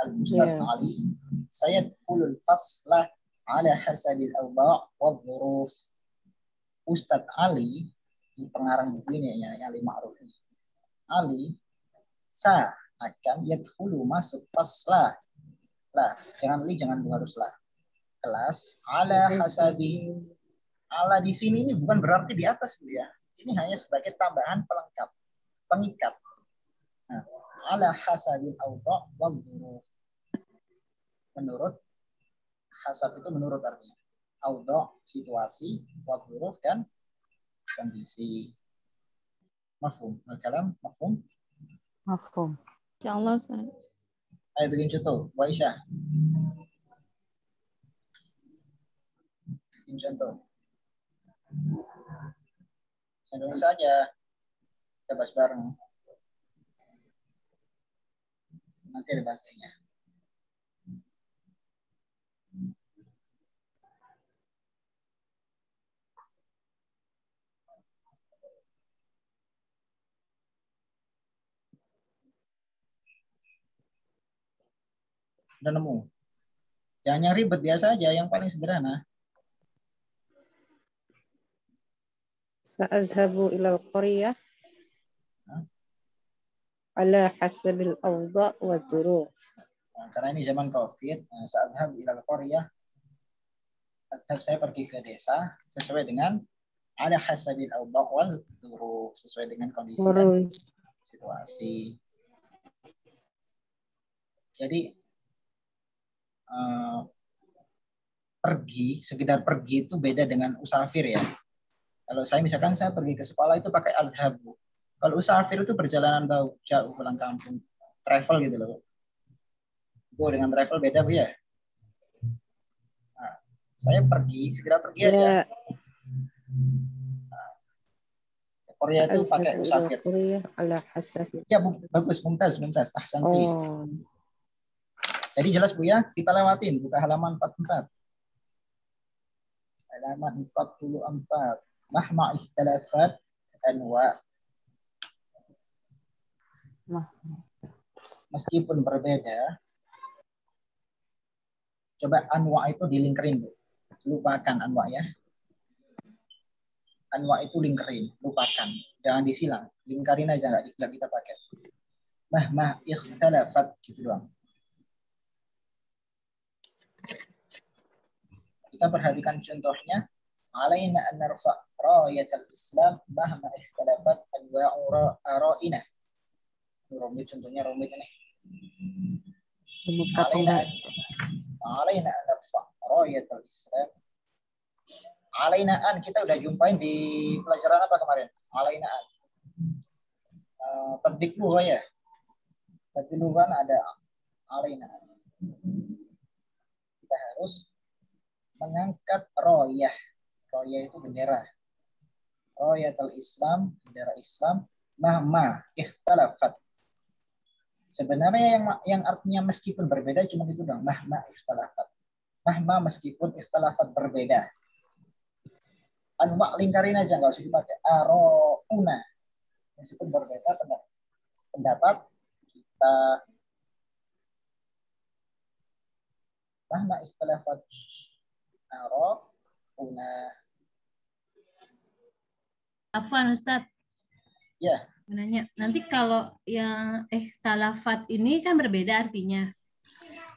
Al-Ustadz Ali. Saya ulul faslah ala hasabil awda' wal huruf. Ustadz Ali, di pengarang buku ini ya, yang 5 huruf ini. Ali, akan yadkhulu masuk faslah. Lah, jangan li, jangan harus lah. Kelas ala hasabi. Ala di sini ini bukan berarti di atas, Bu, ya. Ini hanya sebagai tambahan pelengkap, pengikat. Nah, ala hasabil awda' wal huruf. Menurut hasab itu menurut artinya. Awda' situasi, wal huruf dan kondisi. Mafhum. Al-kalam mafhum? Mafhum. Insyaallah, Ustaz. Ayo bikin contoh, Bu Aisyah. Bikin contoh. Indonesia aja. Kita bahas bareng. Nanti ada bacanya. Udah nemu? Jangan yang ribet, biasa aja, yang paling sederhana. Sa'azhabu ilal qaryah ala hasabil awda' wa dhuruf. Nah, karena ini zaman Covid, sa'adhab ilal qaryah, saya pergi ke desa sesuai dengan ala hasabil awda' wal dhuruf, sesuai dengan kondisi dan situasi. Jadi pergi, sekedar pergi itu beda dengan usafir ya. Kalau saya misalkan saya pergi ke sekolah itu pakai adhabu. Kalau usafir itu perjalanan jauh pulang kampung, travel gitu loh. Itu dengan travel beda Bu ya. Nah, saya pergi, sekedar pergi aja. Nah, Korea itu pakai usafir. Ya Bu, bagus, mumtaz. Ahsanti. Jadi jelas Bu ya, kita lewatin buka halaman 44. Halaman 44. Mahma ikhtilafat anwa. Meskipun berbeda, coba anwa itu dilingkerin Bu. Lupakan anwa ya. Anwa itu lingkerin, lupakan. Jangan disilang, lingkarin aja nggak kita pakai. Mahma ikhtilafat gitu doang. Kita perhatikan contohnya. Alaina an narfa rayatal Islam mahma ikhtilafat anwa'u ara'ina. Rumit contohnya rumit ini. Alaina an narfa rayatal Islam. Alaina an kita udah jumpain di pelajaran apa kemarin? Alaina an. Tadbik lugha ya. Tadbik lugha ada alaina an. Kita harus mengangkat royah. Royah itu bendera. Royatul Islam, bendera Islam. Mahma ikhtilafat. Sebenarnya yang artinya meskipun berbeda cuma itu dong. Mahma ikhtilafat. Mahma meskipun ikhtilafat berbeda. Anwa lingkarin aja nggak usah dipakai. Aro'una. Meskipun berbeda pendapat kita. Mahma ikhtilafat aro'una. Afwan Ustadz. Ya. Nanya, nanti kalau yang ikhtilafat ini kan berbeda artinya.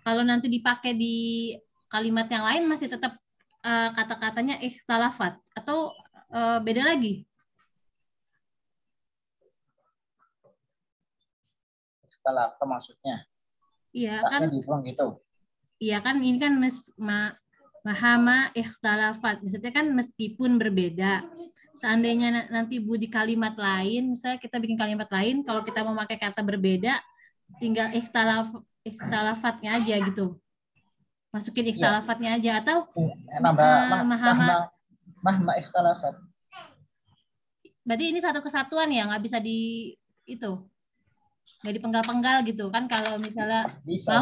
Kalau nanti dipakai di kalimat yang lain masih tetap kata-katanya ikhtilafat atau beda lagi? Ikhtilafat maksudnya? Iya kan? Dibuang gitu. Iya kan ini kan mahama ikhtilafat. Maksudnya kan meskipun berbeda. Seandainya nanti Bu di kalimat lain, misalnya kita bikin kalimat lain, kalau kita mau pakai kata berbeda, tinggal ikhtalafatnya aja gitu. Masukin ikhtalafatnya aja atau mahma ikhtilafat. Berarti ini satu kesatuan ya, nggak bisa di itu, nggak dipenggal-penggal gitu kan? Kalau misalnya bisa.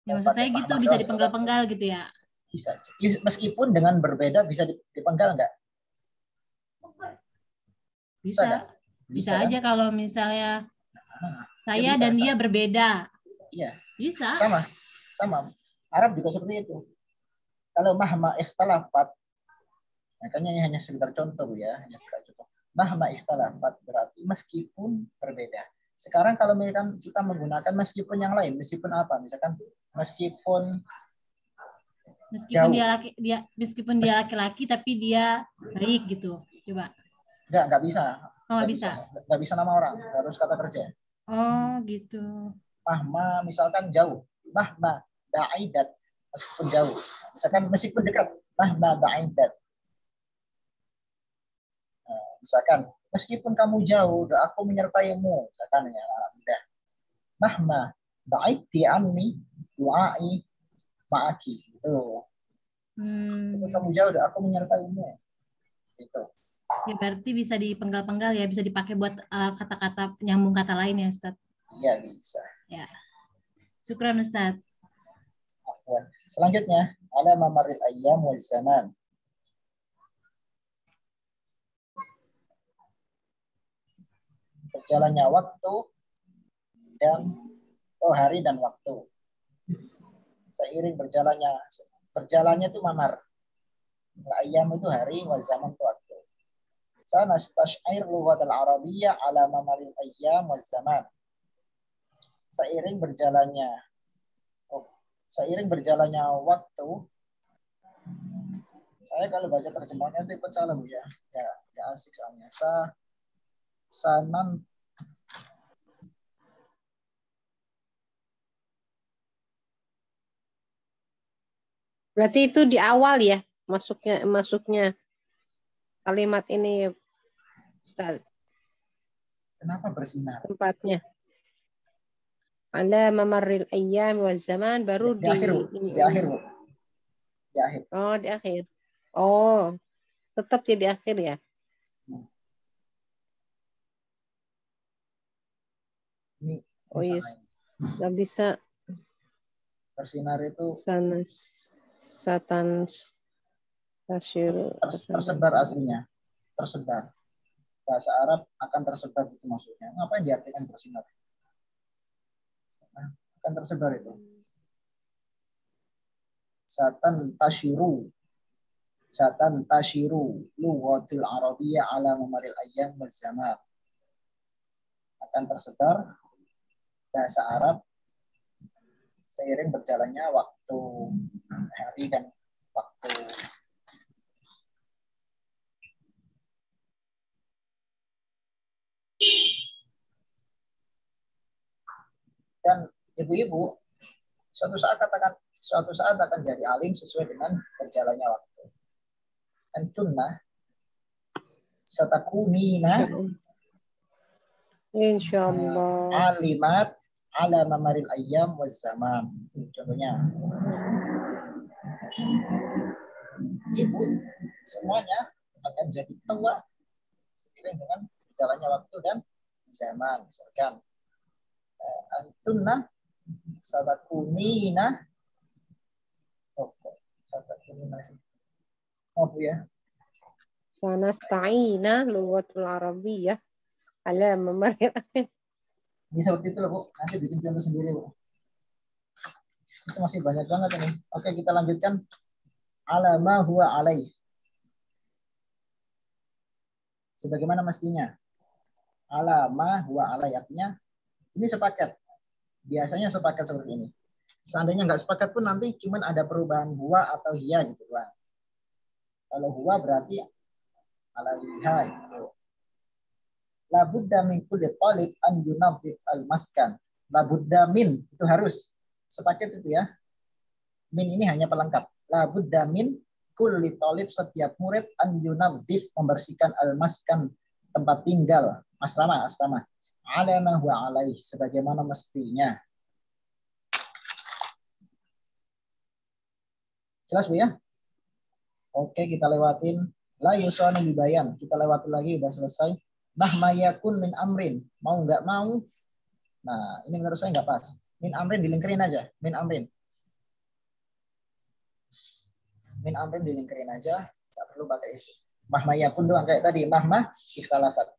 Ya, maksud saya gitu, bisa dipenggal-penggal gitu ya? Bisa. Meskipun dengan berbeda bisa dipenggal nggak? Bisa. Bisa aja kan? Kalau misalnya saya dan dia berbeda. Iya. Bisa. Sama. Arab juga seperti itu. Kalau mahma ikhtilafat, makanya ini hanya sekedar contoh ya, Mahma ikhtilafat berarti meskipun berbeda. Sekarang kalau misalkan kita menggunakan meskipun yang lain, meskipun apa? Misalkan meskipun dia laki-laki tapi dia baik gitu. Coba. Enggak bisa. Oh, nggak bisa. Enggak bisa nama orang, harus kata kerja. Oh, gitu. Mahma misalkan jauh. Mahma ba'idat meskipun jauh. Misalkan meskipun dekat. Mahma ba'idat. Misalkan meskipun kamu jauh, aku menyertaimu. Misalkan ya, udah. Mahma ba'idti anni du'ai ma'aki. Gitu. Meskipun kamu jauh, aku menyertaimu. Gitu. Ya berarti bisa dipenggal-penggal ya, bisa dipakai buat kata-kata nyambung kata lain ya, Ustaz? Iya, bisa. Ya. Syukran, Ustaz. Afwan. Selanjutnya, ala mamaril ayyam wa zaman. Berjalannya waktu dan hari dan waktu. Seiring berjalannya itu mamar. Al-ayyam itu hari, wa zaman itu waktu. Sanastash'ir lughat al-arabiyyah ala mamaril ayyam wa zaman. Seiring berjalannya waktu, saya kalau baca terjemahannya itu ikut salah Bu ya. Ya asik soalnya. sanan. Berarti itu di awal ya masuknya kalimat ini, Ustaz. Kenapa bersinar? Tempatnya. Ala mamarril ayyam wa zaman baru Di akhir, Bu. Di akhir, Bu. Di akhir. Oh, di akhir. Oh, tetap ya di akhir ya. Ini Oh iya, nggak bisa. Bersinar itu Satan tasyir tersebar aslinya. Tersebar. Bahasa Arab akan tersebar itu maksudnya. Ngapain diartikan bersinar? Akan tersebar itu. Satan tashiru lughatul arabiyyah ala mamaril ayyam wal zaman. Akan tersebar bahasa Arab seiring berjalannya waktu, hari dan waktu. Dan ibu-ibu suatu saat akan jadi alim sesuai dengan berjalannya waktu. Antunna satakunina insyaallah alimat ala mamaril ayyam waz zaman. Contohnya, ibu semuanya akan jadi tua seiring dengan berjalannya waktu dan zaman. Misalkan antunna satakunina Bu ya. sanasta'ina lughatul arabiyyah ala mamaril. Ini seperti itu loh, Bu. Nanti bikin contoh sendiri, Bu. Itu masih banyak banget ini. Oke, kita lanjutkan. Alama huwa alaih. Sebagaimana mestinya. Alama huwa alaih. Artinya, ini sepakat. Biasanya sepakat seperti ini. Seandainya nggak sepakat pun nanti cuman ada perubahan huwa atau hiya gitu, Bang. Kalau huwa berarti alaiha gitu. Labudda min kulli talib an yunadhif al-maskan. Labudda min, itu harus. Sepaket itu ya. Min ini hanya pelengkap. Labudda min kulli talib, setiap murid an yunadhif, membersihkan al-maskan, tempat tinggal. Asrama. Ala ma huwa alaih, sebagaimana mestinya. Jelas, Bu ya? Oke, kita lewatin. La yusanu bibayan. Kita lewati lagi, udah selesai. Mahma yakun min amrin. Mau nggak mau. Nah, ini menurut saya nggak pas. Min amrin dilingkerin aja. Min amrin dilingkerin aja. Nggak perlu pakai itu. Mahma yakun doang kayak tadi. Mahma ikhtalafat.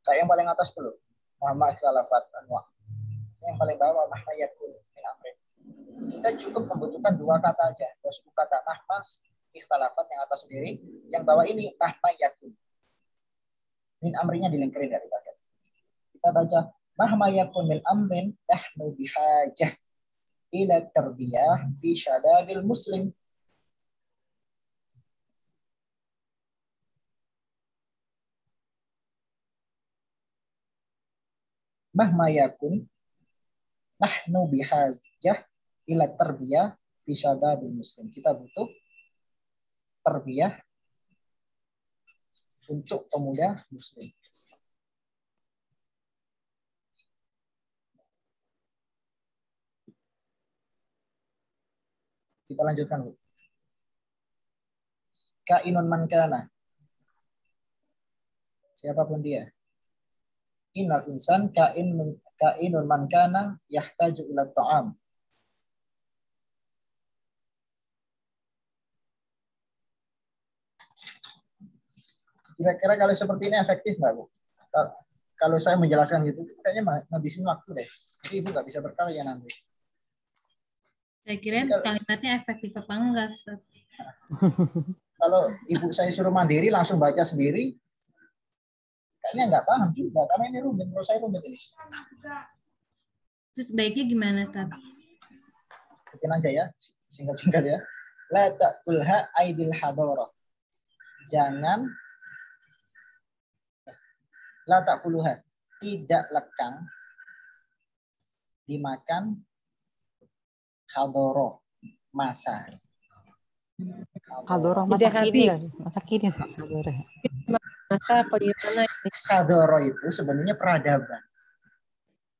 Kayak yang paling atas dulu. Mahma ikhtalafat. Yang paling bawah mahma yakun min amrin. Kita cukup membutuhkan dua kata aja. Dua suku kata. Mahma ikhtalafat yang atas sendiri, yang bawah ini mahma yakun. Min amrinya dilingkerin dari bagian. Kita baca mahma yakun min amrin nahnu bihajah ila tarbiyah fi syadabil muslim. Mahma yakun nahnu bihajah ila tarbiyah fi syadabil muslim. Kita butuh tarbiyah untuk pemuda muslim. Kita lanjutkan, Bu. Kainun man kana. Siapapun dia. Innal insan kainun man kana yahtaju ila ta'am. Kira-kira kalau seperti ini efektif nggak, Bu? Kalau saya menjelaskan gitu, kayaknya ngabisin waktu deh. Jadi Ibu nggak bisa berkarya nanti. Saya kira kalimatnya efektif apa enggak, Ustaz? Kalau Ibu saya suruh mandiri, langsung baca sendiri, kayaknya nggak paham juga. Karena ini rumit, menurut saya rumit ini. Terus baiknya gimana, Ustaz? Bikin aja ya, singkat-singkat ya. La ta'kulha aidil hadarah. jangan la ta'kuluha, tidak lekang dimakan hadoro, masa. Hadoro masa kini lagi. Masa kini hadoro. Maka bagaimana? Hadoro itu sebenarnya peradaban.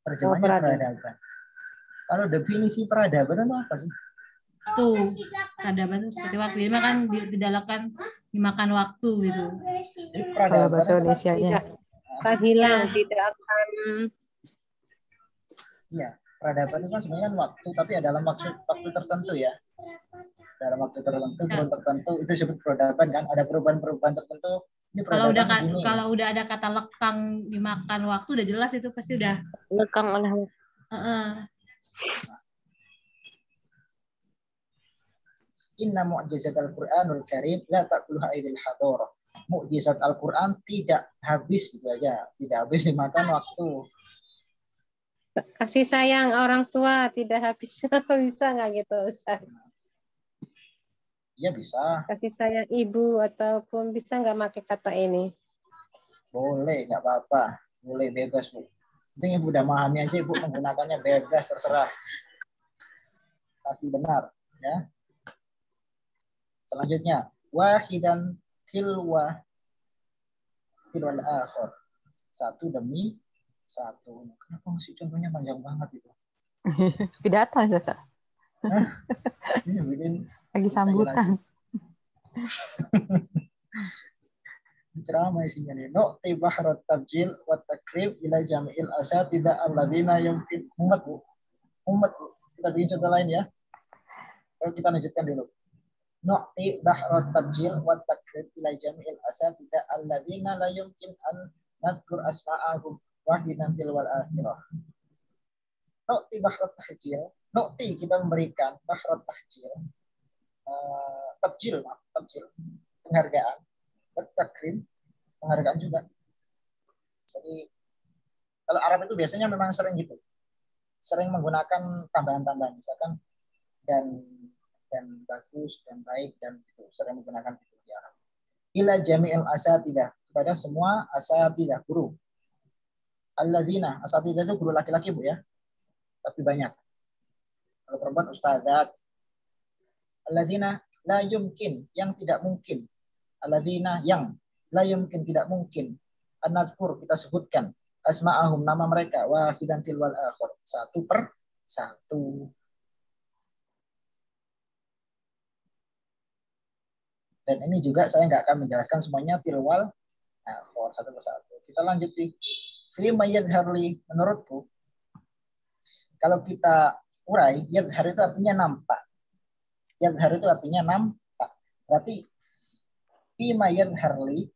Terjemahnya peradaban. Kalau definisi peradaban itu apa sih? Tuh, peradaban itu seperti waktu. Jadi makan didalakan dimakan waktu gitu. Kalau bahasa Indonesianya. Akan hilang, tidak akan. Iya, peradaban itu kan sebenarnya kan waktu, tapi dalam waktu tertentu ya. Dalam waktu tertentu, tertentu itu disebut peradaban kan. Ada perubahan-perubahan tertentu. Ini kalau udah ada kata lekang dimakan waktu udah jelas itu pasti udah lekang oleh Inna mu'jizat al-Qur'anul Karim la ta'kuluha aidil hadara. Mukjizat Al-Qur'an tidak habis gitu aja, tidak habis dimakan waktu. Kasih sayang orang tua tidak habis. Bisa nggak gitu, Ustaz? Iya bisa. Kasih sayang ibu ataupun bisa nggak pakai kata ini? Boleh, nggak apa-apa. Boleh, bebas, Bu. Penting Ibu udah memahami aja, Ibu menggunakannya bebas, terserah. Pasti benar, ya. Selanjutnya, wahidan tilwal akhir. Satu demi satu. Kenapa masih contohnya panjang banget itu? Pidato aja, Ini bikin lagi sambutan. Ceramah isinya nih. Nu'ti bahrat tabjil wa takrib ila jami'il asatidha alladzina yumkin umat Bu. Kita bikin contoh lain ya. Kalau kita lanjutkan dulu. Nu'ti bahrat tabjil wa takrib ila jami'il asatidha alladzina la yumkin an nadhkur asma'ahum wahidan tilwal akhirah. Nu'ti bahrat tahjil. Nu'ti kita memberikan bahrat tahjil. Tabjil penghargaan. Takrim, penghargaan juga. Jadi kalau Arab itu biasanya memang sering gitu, sering menggunakan tambahan-tambahan, misalkan dan bagus dan baik dan itu sering menggunakan itu di Arab. Ila jami'il asatidah, kepada semua asatidah, guru. Alladzina, asatidah itu guru laki-laki Bu ya, tapi banyak. Kalau perempuan ustadzat. Alladzina la yumkin, yang tidak mungkin. Alladzina yang la yumkin tidak mungkin an-nadhkur kita sebutkan asma'ahum nama mereka wahidan tilwal akhir satu per satu. Dan ini juga saya nggak akan menjelaskan semuanya tilwal akhir satu per satu. Kita lanjut di fi yadharli. Menurutku kalau kita urai yadhar itu artinya nampak. Yadhar itu artinya nampak. Berarti fima yadhar li,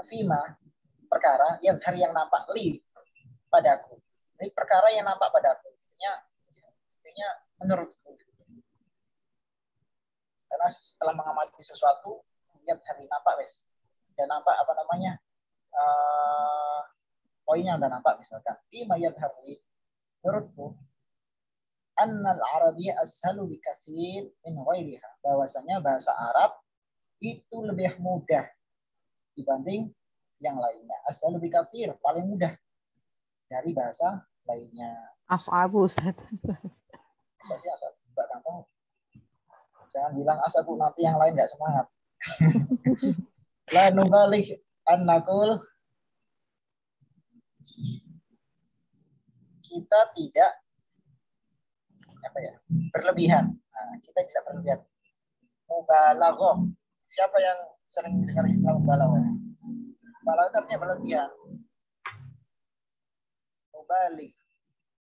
fima perkara yadhar yang nampak li padaku. Ini perkara yang nampak padaku. Intinya menurutku. Karena setelah mengamati sesuatu, yadhar li nampak wes. Dan nampak apa namanya poinnya udah nampak misalkan. Fima yadhar li, menurutku annal arabiyya ashalu bikatsir min ghairiha. Bahwasanya bahasa Arab itu lebih mudah dibanding yang lainnya. Asal lebih kafir, paling mudah dari bahasa lainnya. As'abu, Ustaz. Saya asal enggak gampang. Jangan bilang asabu, nanti yang lain enggak semangat. La nubalih an-naqul, kita tidak berlebihan. Nah, kita tidak berlebihan. Mubalaghah. Siapa yang sering dengar istilah mubalaghah? Mubalaghah itu artinya berlebihan.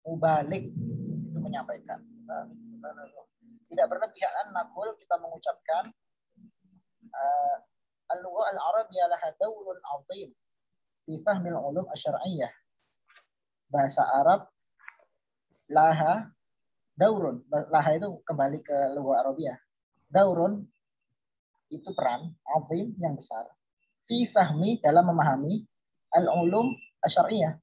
Mubalik itu menyampaikan. Tidak berlebihan nakul kita mengucapkan al-lugha al-arabiyyah laha dawrun 'azim fi fahmil ulum asy-syar'iyyah. Bahasa Arab laha daurun. Laha itu kembali ke lugha Arabiah. Daurun itu peran azim yang besar fi fahmi dalam memahami al-ulum asy-syar'iyyah,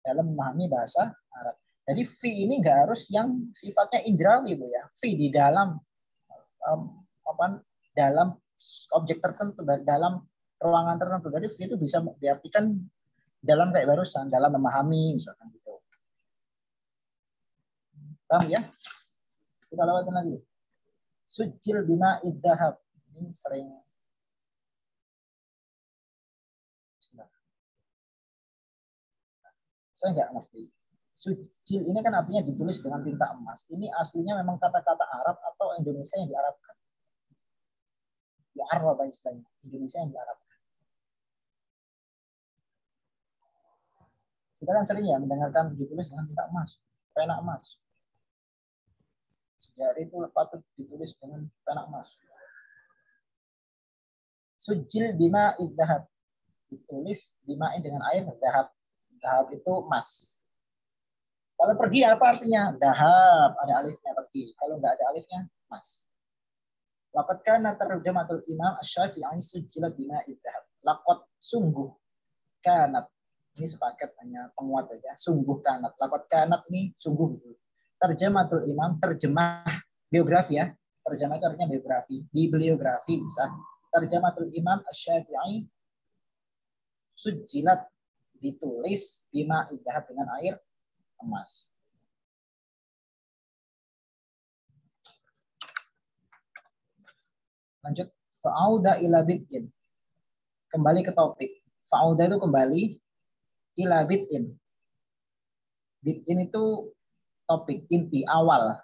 dalam memahami bahasa Arab. Jadi fi ini enggak harus yang sifatnya indrawi Bu ya. Fi di dalam dalam objek tertentu, dalam ruangan tertentu. Jadi fi itu bisa diartikan dalam kayak barusan, dalam memahami misalkan gitu. Paham ya? Kita lewatin lagi. Sujil bima idzahab. Ini sering saya nggak ngerti. Sujil ini kan artinya ditulis dengan tinta emas. Ini aslinya memang kata-kata Arab atau Indonesia yang diarabkan? Ya Arab istilahnya. Indonesia yang diarabkan. Kita kan sering ya mendengarkan ditulis dengan tinta emas, pena emas. Jadi itu patut ditulis dengan pena emas. Sujil bima idzahab. Ditulis bimain dengan air dahab. Dahab itu emas. Kalau pergi apa artinya? Dahab, ada alifnya pergi. Kalau nggak ada alifnya, emas. Laqad kana tarjamatul Imam Asy-Syafi'i sujilat bima idzahab. Laqad sungguh kanat. Ini sepaket hanya penguat aja. Sungguh kanat. Laqad kanat ini sungguh. Tarjamatul Imam, terjemah biografi ya. Terjemah itu artinya biografi. Bibliografi bisa. Tarjamatul Imam Asy-Syafi'i sujilat ditulis bima idzahab dengan air emas. Lanjut. Fa'auda ila bid'in. Kembali ke topik. Fa'auda itu kembali ila bid'in. Bid'in itu topik, inti, awal.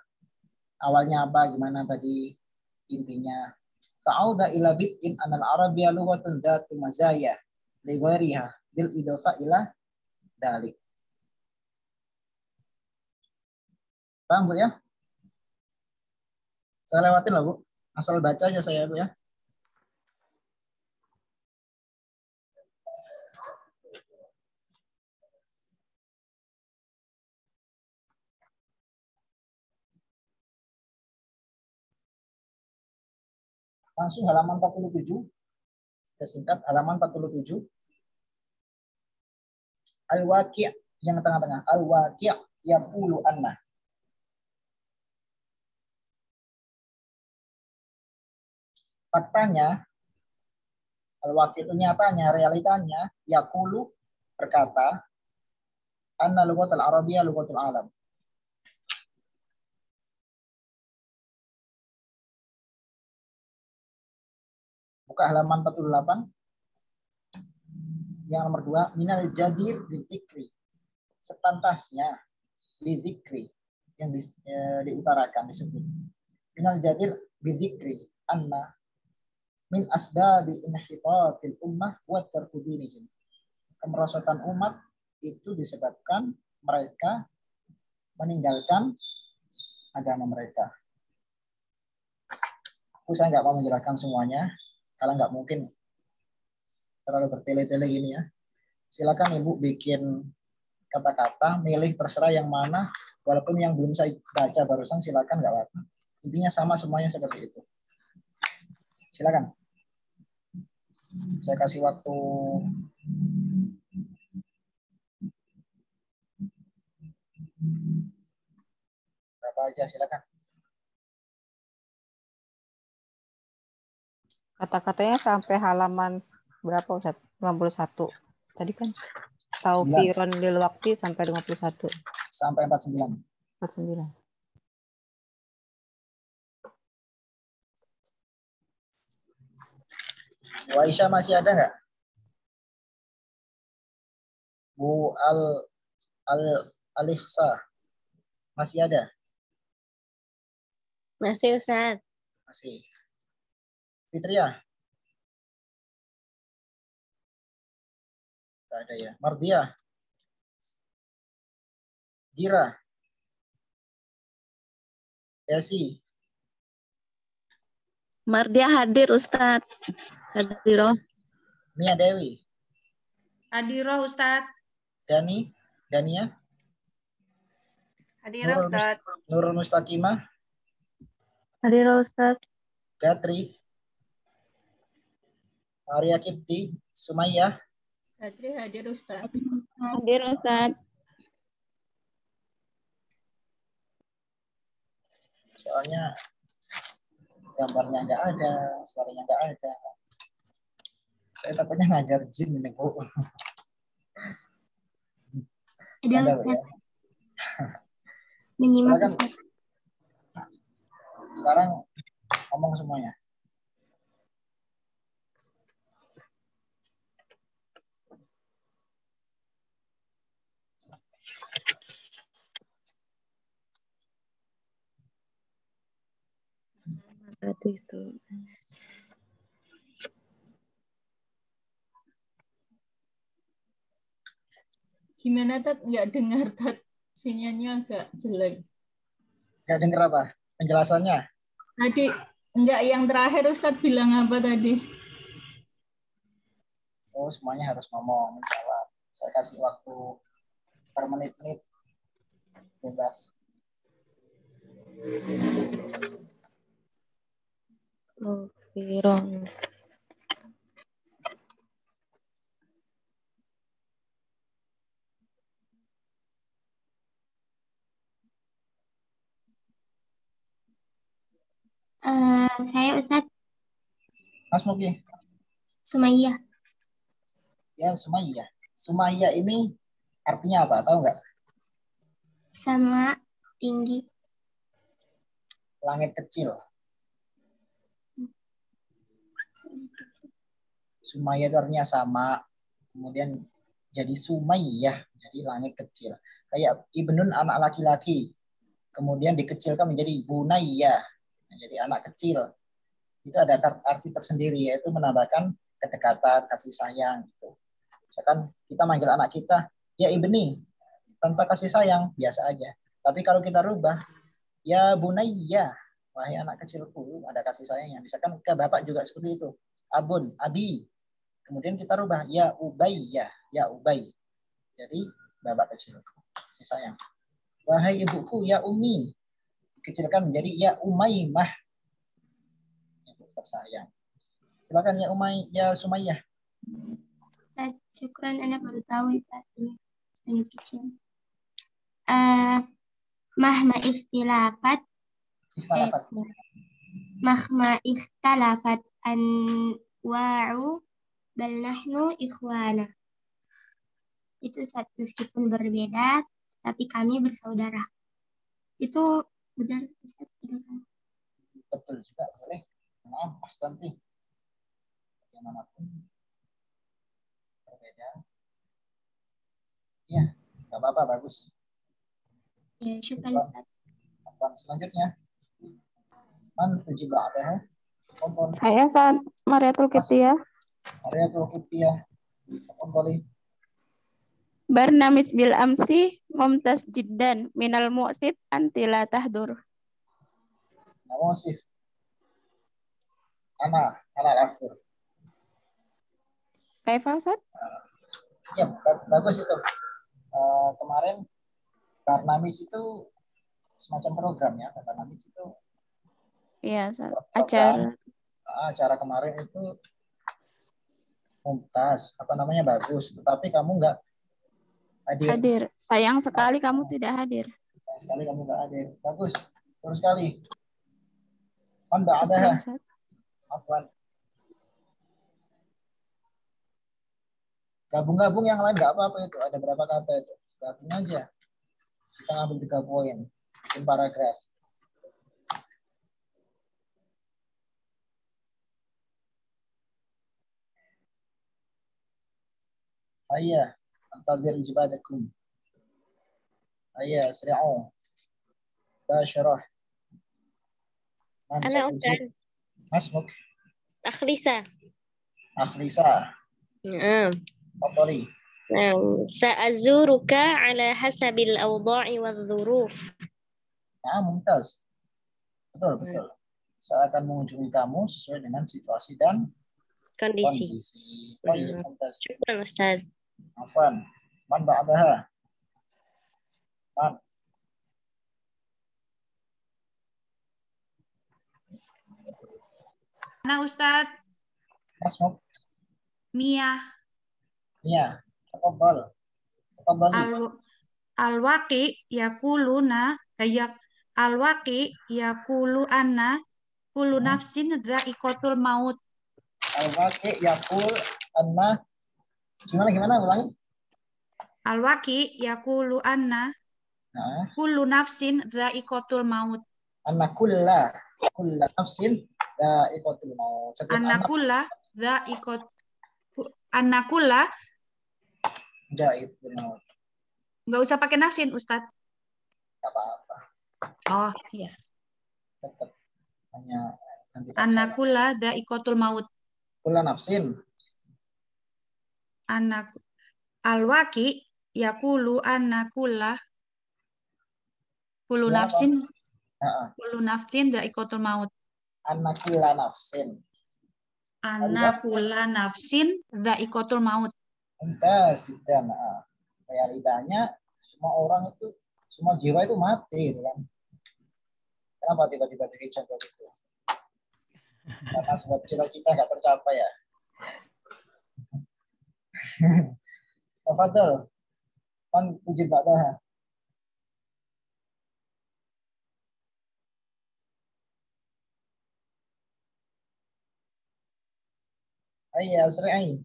Awalnya apa, gimana tadi intinya. Fa'auda ila bid'in anal arabiyya lughatun dzatu mazaya li ghairiha bil idafa ila dalik. Paham Bu ya? Saya lewatin lah Bu. Asal baca aja saya Bu ya. Langsung halaman 47. Kita singkat halaman 47. Al-Waqi' yang tengah-tengah. Al-Waqi' yaqulu anna. Faktanya, al-waqi' itu nyatanya, realitanya, yaqulu berkata, anna lughatul arabiyyah lughatul alam. Buka halaman 48. Yang nomor 2, minal jadir bidzikri. Sepantasnya bidzikri yang diutarakan disebut. Minal jadir bidzikri anna min asbabi inhitatil ummah wa tarkudunihim. Kemerosotan umat itu disebabkan mereka meninggalkan agama mereka. Saya nggak mau menjelaskan semuanya, karena nggak mungkin terlalu bertele-tele gini ya. Silakan Ibu bikin kata-kata, milih terserah yang mana, walaupun yang belum saya baca barusan silakan, nggak apa-apa. Intinya sama semuanya seperti itu. Silakan. Saya kasih waktu berapa aja, silakan. Kata-katanya sampai halaman berapa Ustaz? 51. Tadi kan taufiron lil waqti sampai 51. Sampai 49. 49. Bu Aisyah masih ada nggak? Bu Al-Ihsa masih ada? Masih Ustaz. Masih. Fitria? Nggak ada ya. Mardia? Gira? Desi? Mardia hadir Ustadz. Hadiroh. Mia Dewi? Hadiroh Ustaz. Dani? Dania? Hadiroh Ustaz. Nurul Mustaqimah? Hadiroh Ustadz. Gatri? Maria Kipti? Sumayyah? Gatri hadir Ustaz. Hadir Ustadz. Soalnya gambarnya nggak ada, suaranya nggak ada. Saya takutnya ngajar jin ini, Bu. Ada Ada, Bu, Ustaz. ya. Menyimak Silakan. Ustaz. Sekarang ngomong semuanya. Tadi itu. Gimana Tat? Nggak dengar Tat. Sinyalnya agak jelek. Nggak dengar apa? Penjelasannya? Tadi enggak, yang terakhir Ustadz bilang apa tadi? Oh, semuanya harus ngomong, menjawab. Saya kasih waktu per menit-menit. Bebas. Firong. Saya Ustadz Mas Mugi. Sumayyah. Ya, Sumayyah. Sumayyah ini artinya apa? Tahu nggak? Sama tinggi. Langit kecil. Sumayyah itu artinya sama. Kemudian jadi Sumayyah. Jadi langit kecil. Kayak Ibnun anak laki-laki. Kemudian dikecilkan menjadi Bunayyah. Jadi anak kecil. Itu ada arti tersendiri, yaitu menambahkan kedekatan, kasih sayang. Gitu. Misalkan kita manggil anak kita, ya Ibni. Tanpa kasih sayang, biasa aja. Tapi kalau kita rubah, ya Bunayyah. Wahai anak kecilku, ada kasih sayangnya. Misalkan ke bapak juga seperti itu. Abun, Abi. Kemudian kita rubah, ya Ubayyah. Ya Ubay. Jadi bapak kecilku, kasih sayang. Wahai ibuku, ya Umi. Kecilkan menjadi ya Umaymah. Ibu tersayang. Silakan ya ya Sumayyah. Syukran, anak baru tahu itu artinya langit kecil. Mahma istilafat. Mahma istilafat anwa'u bal nahnu ikhwana. Itu saat meskipun berbeda, tapi kami bersaudara. Itu benar, betul juga, boleh. Maaf, pasti. Bagaimanapun berbeda. Iya, nggak apa-apa, bagus. Ya, syukur Ustaz. Selanjutnya, man tujib ba'daha. Saya Ustaz Mariatul Qibtiyah. Mariatul Qibtiyah. Boleh. Barnamis bil amsi mumtaz jiddan minal mu'sif anti la tahdur. Nawasif. Ana al-afdur. Kaifa Ustaz? Ya, bagus itu. Kemarin Barnamis itu semacam program ya. Barnamis itu Iya, Ustaz. Acara kemarin itu mumtaz, bagus. Tetapi kamu nggak hadir. Sayang sekali kamu tidak hadir. Sayang sekali kamu nggak hadir. Bagus. Terus sekali. Man ba'daha. Afwan. Gabung-gabung yang lain nggak apa-apa itu. Ada berapa kata itu? Gabung aja. Kita ambil 3 poin. Bikin paragraf. Ayah. Antazir ijibadakum. Ayah. Asri'u. Basyarah. Ana Ustaz. Masmuk. Akhlisa. Fadhali. Sa'azuruka ala hasabil awda'i wadh-dhuruf. Mumtaz. Betul. Saya akan mengunjungi kamu sesuai dengan situasi dan kondisi. Mumtaz. Syukran Ustaz. Afwan. Man ba'daha. Man. Nah, Ustaz. Masmuk. Mia. Tafadhal. Al-waqi yaqulu anna kullu nafsin dha'iqatul maut. Al-Waqi yaqul anna gimana ulangi? Al-Waqi yaqulu anna Nah, kullu nafsin dha'iqatul maut. anna kulla nafsin dha'iqatul maut. Setiap anak Anna kulla dha'iqatul maut. nggak usah pakai nafsin, Ustadz. Enggak apa-apa. Oh, iya. Tetap hanya ganti Anna kulla dha'iqatul maut. kulla nafsin. Anak Al-Waqi yaqulu anna kullu Ya, nafsin Heeh. kullu nafsin dha'iqatul maut. Anna kulla nafsin. Anna kulla nafsin dha'iqatul maut. Entas, dan realitanya semua orang itu, semua jiwa itu mati, gitu kan? Kenapa tiba-tiba bikin contoh itu? Karena sebab cita-cita nggak tercapai ya. Tafadhol. Kan puji ba'daha. Ayya asri'i.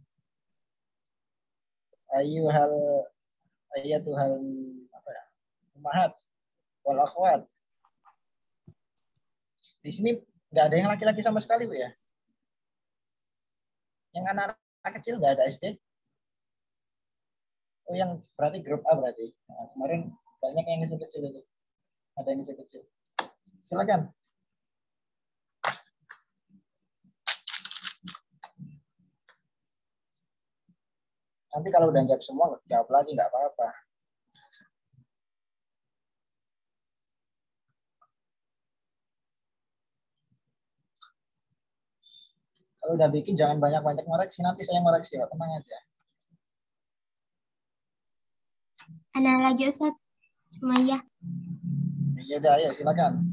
Ayyatuhal apa ya? Ummahat wal akhwat. Di sini nggak ada yang laki-laki sama sekali, Bu ya. Yang anak-anak kecil nggak ada SD. Oh, yang berarti grup A berarti. Nah, kemarin banyak yang kecil-kecil itu. Ada yang kecil-kecil. Silakan. Nanti kalau udah jawab semua, jawab lagi nggak apa-apa. Kalau udah bikin jangan banyak-banyak ngoreksi. Nanti saya ngoreksi, ya. Tenang aja. Ana lagi Ustaz. Sumayyah. Ya udah, ayo silakan.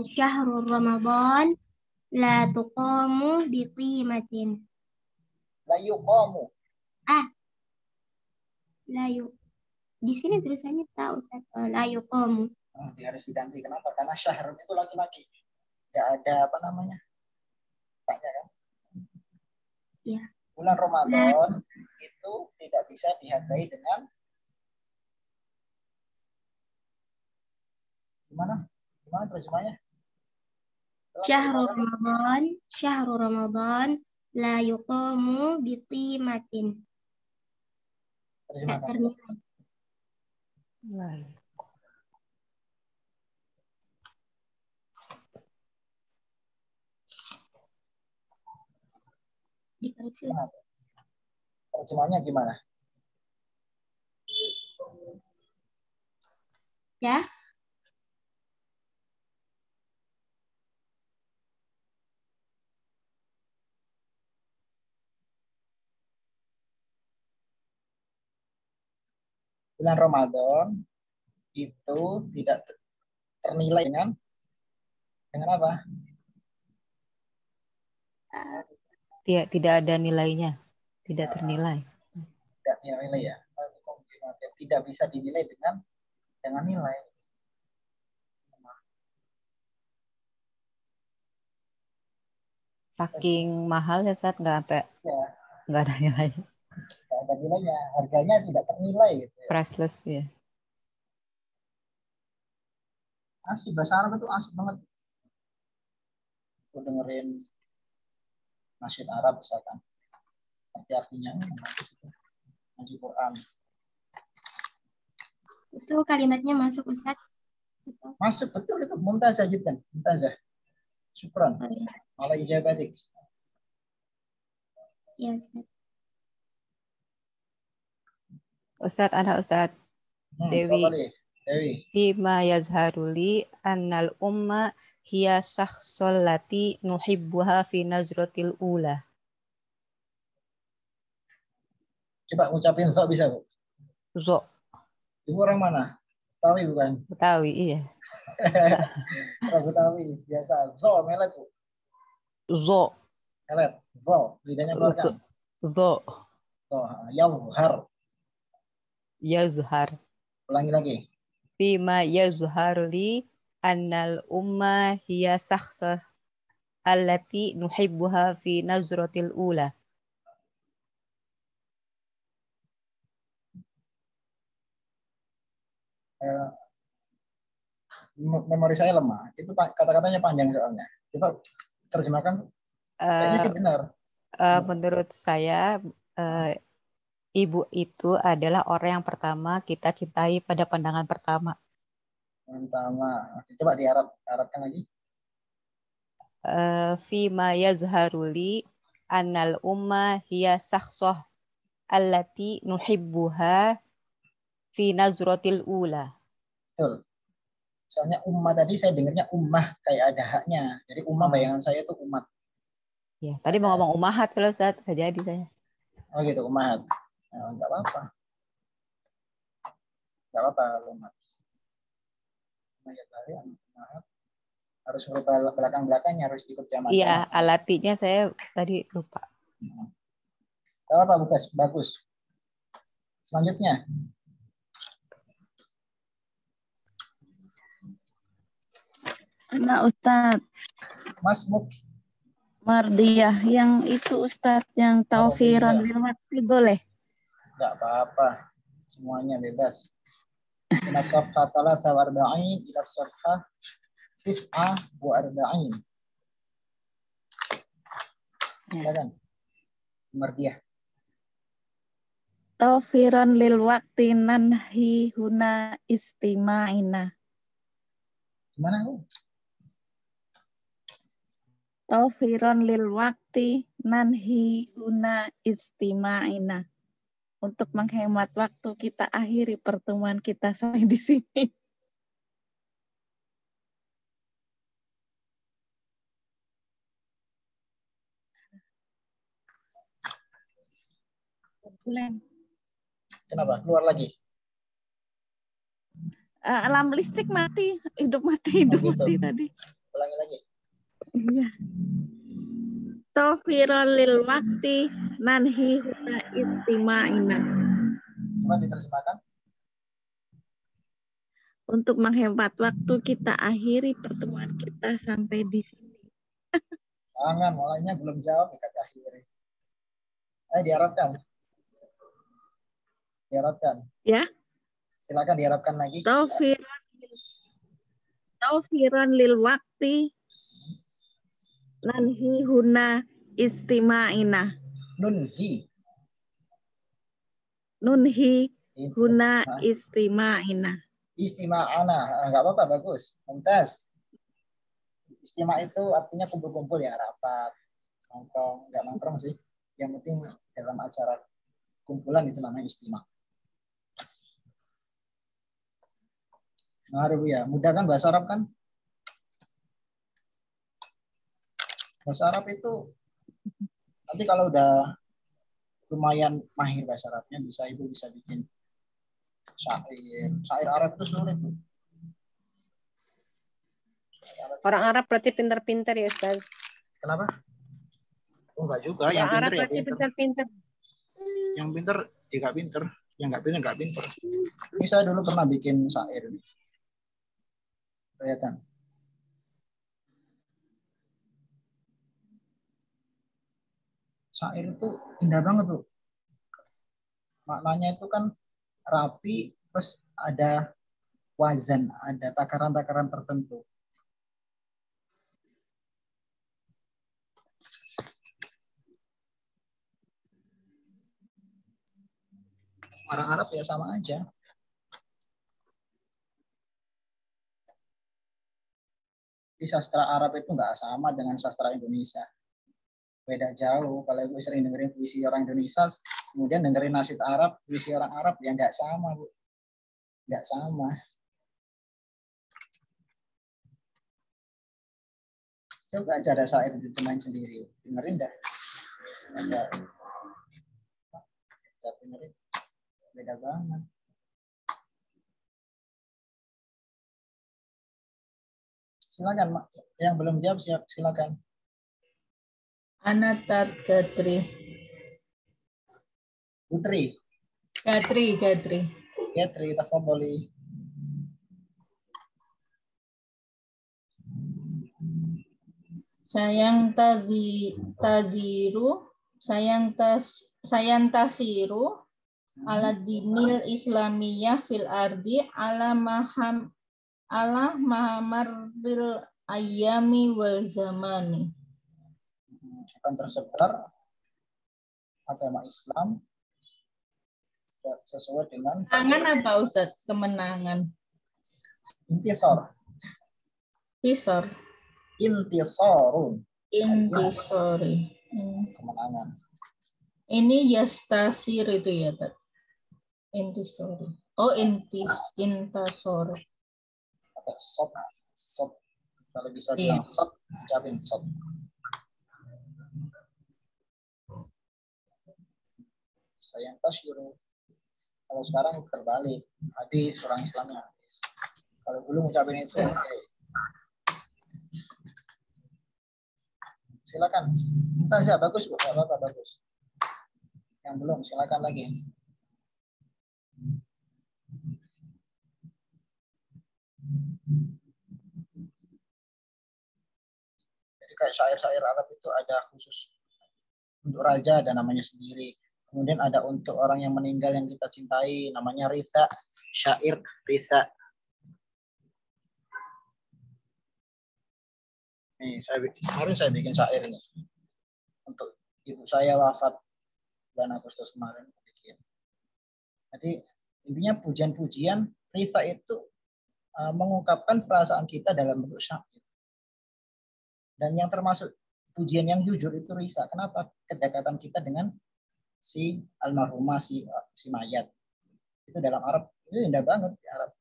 Syahrul Ramadan la tuqamu bi qimatin. La yuqamu. Di sini tulisannya tahu Ustaz. La yuqamu. Harus diganti. Kenapa? Karena syahrul itu laki-laki. Nggak ada apa namanya. Tanya kan? Ya. Bulan Ramadan itu tidak bisa dihargai dengan gimana terjemahnya? Syahrul Ramadan la yuqamu bi qimatin. Terjemahkan. Terjemahnya gimana? Ya. Bulan Ramadan itu tidak ternilai dengan apa? Tidak ada nilainya, tidak ternilai. Tidak nilai ya. Tidak bisa dinilai dengan nilai. Saking mahal ya Ustaz, nggak ada nilai. Nggak ada nilainya, harganya tidak ternilai gitu ya. Priceless ya. Asik, bahasa Arab itu asik banget. Aku dengerin nasyid Arab misalkan. Artinya ngaji Quran. Itu kalimatnya masuk Ustaz. Masuk betul itu. Mumtazah jiddan. Mumtazah. Syukran. Ala ijabatik. Ya Ustaz. Ustaz. Dewi. Fima yazharuli annal umma hiya syakhsolati nuhibbuha fi nazratil ula. Coba ngucapin zo bisa, Bu? Zo. Ibu orang mana? Betawi bukan? Betawi, iya. Orang Betawi biasa. Zo melet, Bu. Zo. Melet. Zo. Lidahnya belakang. Zo. Zo. Yazhar. Yazhar. Ulangi lagi. Fima yazharli annal umma hiya sakhsah allati nuhibbuha fi nazratil ula. Memori saya lemah. Itu kata-katanya panjang soalnya. Coba terjemahkan. Kayaknya sih benar. Menurut saya ibu itu adalah orang yang pertama kita cintai pada pandangan pertama. Coba diarabkan lagi. Fima yazharuli annal umma hiya sakhsah allati nuhibbuha fi nazratil ula. Betul. Soalnya ummah tadi saya dengarnya ummah kayak ada haknya. Jadi ummah bayangan saya itu umat. Ya, tadi mau ngomong umahat selesai nggak jadi saya. Oh gitu, umahat. Nah, nggak apa-apa. Nggak apa-apa kalau umat. Umahat. Harus belakang-belakangnya harus ikut jamaah. Iya, alatinya saya tadi lupa. Nggak apa-apa, bagus. Selanjutnya. Nah, Ustadz. Mas Muk. Mardiyah yang itu Ustadz yang taufiran lil wakti boleh? Nggak apa-apa. Semuanya bebas. Ila safha 43 ila safha 49. Silakan. Mardiyah. Taufiran lil wakti nanhi huna istima'ina. Gimana, Bu? Taufiran lil wakti nanhi huna istima'ina. Untuk menghemat waktu kita akhiri pertemuan kita sampai di sini. Kenapa? Keluar lagi? Alam listrik mati, hidup mati tadi. Ulangi lagi. Iya. Taufiran lil wakti nanhi huna istima'ina. Coba diterjemahkan. Untuk menghemat waktu kita akhiri pertemuan kita sampai di sini. Jangan, mulainya belum jawab kata akhiri. Diharapkan. Diharapkan. Ya. Silakan diharapkan lagi. Taufiran lil wakti nanhi huna istima'ina. Nunhi huna istima'ina. Istima'ana. Enggak apa-apa, bagus. Mumtaz. Istima' itu artinya kumpul-kumpul ya, rapat, nongkrong, enggak nongkrong sih. Yang penting dalam acara kumpulan itu namanya istima'. Nah, Bu ya, mudah kan bahasa Arab kan? Bahasa Arab itu nanti kalau udah lumayan mahir bahasa Arabnya, Ibu bisa bikin syair. Syair Arab itu sulit, Bu. Orang Arab berarti pintar-pintar ya, Ustaz? Kenapa? Oh, enggak juga. Yang Arab pintar berarti pintar-pintar. Yang pintar tidak pintar, yang nggak pintar. Ini saya dulu pernah bikin syair. Kelihatan. Syair itu indah banget tuh. Maknanya itu kan rapi, terus ada wazan, ada takaran-takaran tertentu. Orang Arab ya sama aja. Di sastra Arab itu nggak sama dengan sastra Indonesia. Beda jauh. Kalau Ibu sering dengerin puisi orang Indonesia, kemudian dengerin nasyid Arab, puisi orang Arab, ya nggak sama, Bu. Nggak sama. Coba aja ada syair ditemuin sendiri. Dengerin dah. Dengerin. Beda banget. Silakan, yang belum jawab silakan. Anatat Gatri. Putri. Gatri. Gatri, tafadholi. sayantasiru ala dinil islamiyah fil ardi ala mahamarril ayami wal zamani. Akan tersebar agama Islam sesuai dengan kemenangan apa Ustaz? Kemenangan. intisar. Intisarun. Intisari. Kemenangan. Ini yastasir itu ya, Tat. Intisari. Oh, intasori. Pakai sot. Kalau bisa bilang sot, ucapin sot. Sayantasiru. Kalau sekarang terbalik, hadis orang Islamnya hadis. Kalau dulu ngucapin itu, silakan. Entah saja bagus, Bu. Apa bagus. Yang belum, silakan lagi. Jadi kayak syair-syair Arab itu ada khusus untuk raja, ada namanya sendiri. Kemudian ada untuk orang yang meninggal yang kita cintai, namanya ritha, syair ritha. Nih, kemarin saya bikin syair ini untuk ibu saya wafat bulan Agustus kemarin. Jadi intinya pujian-pujian ritha itu mengungkapkan perasaan kita dalam bentuk syair. Dan yang termasuk pujian yang jujur itu risa. Kenapa? Kedekatan kita dengan si almarhumah, si mayat. Itu dalam Arab, itu indah banget di Arab.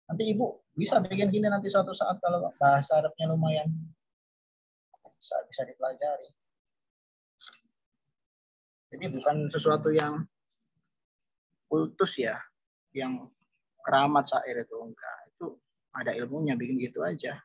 Nanti Ibu bisa bikin gini nanti suatu saat kalau bahasa Arabnya lumayan bisa dipelajari. Jadi bukan sesuatu yang kultus ya, yang keramat syair itu enggak. Itu ada ilmunya, bikin gitu aja.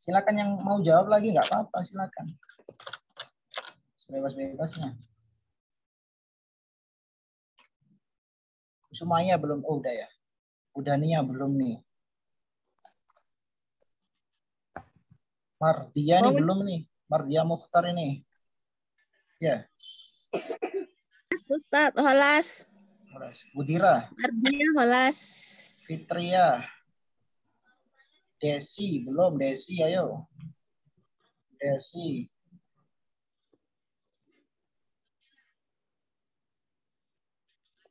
Silakan yang mau jawab lagi, nggak apa-apa, silakan. Sebebas-bebasnya. Sumaya belum, oh udah ya. Udah Nia belum nih. Mardia nih belum nih. Mardia Mukhtar ini. Ya. Ustaz, holas. Budira. Mardia, holas. Fitria. Desi, belum. Desi, ayo. Desi.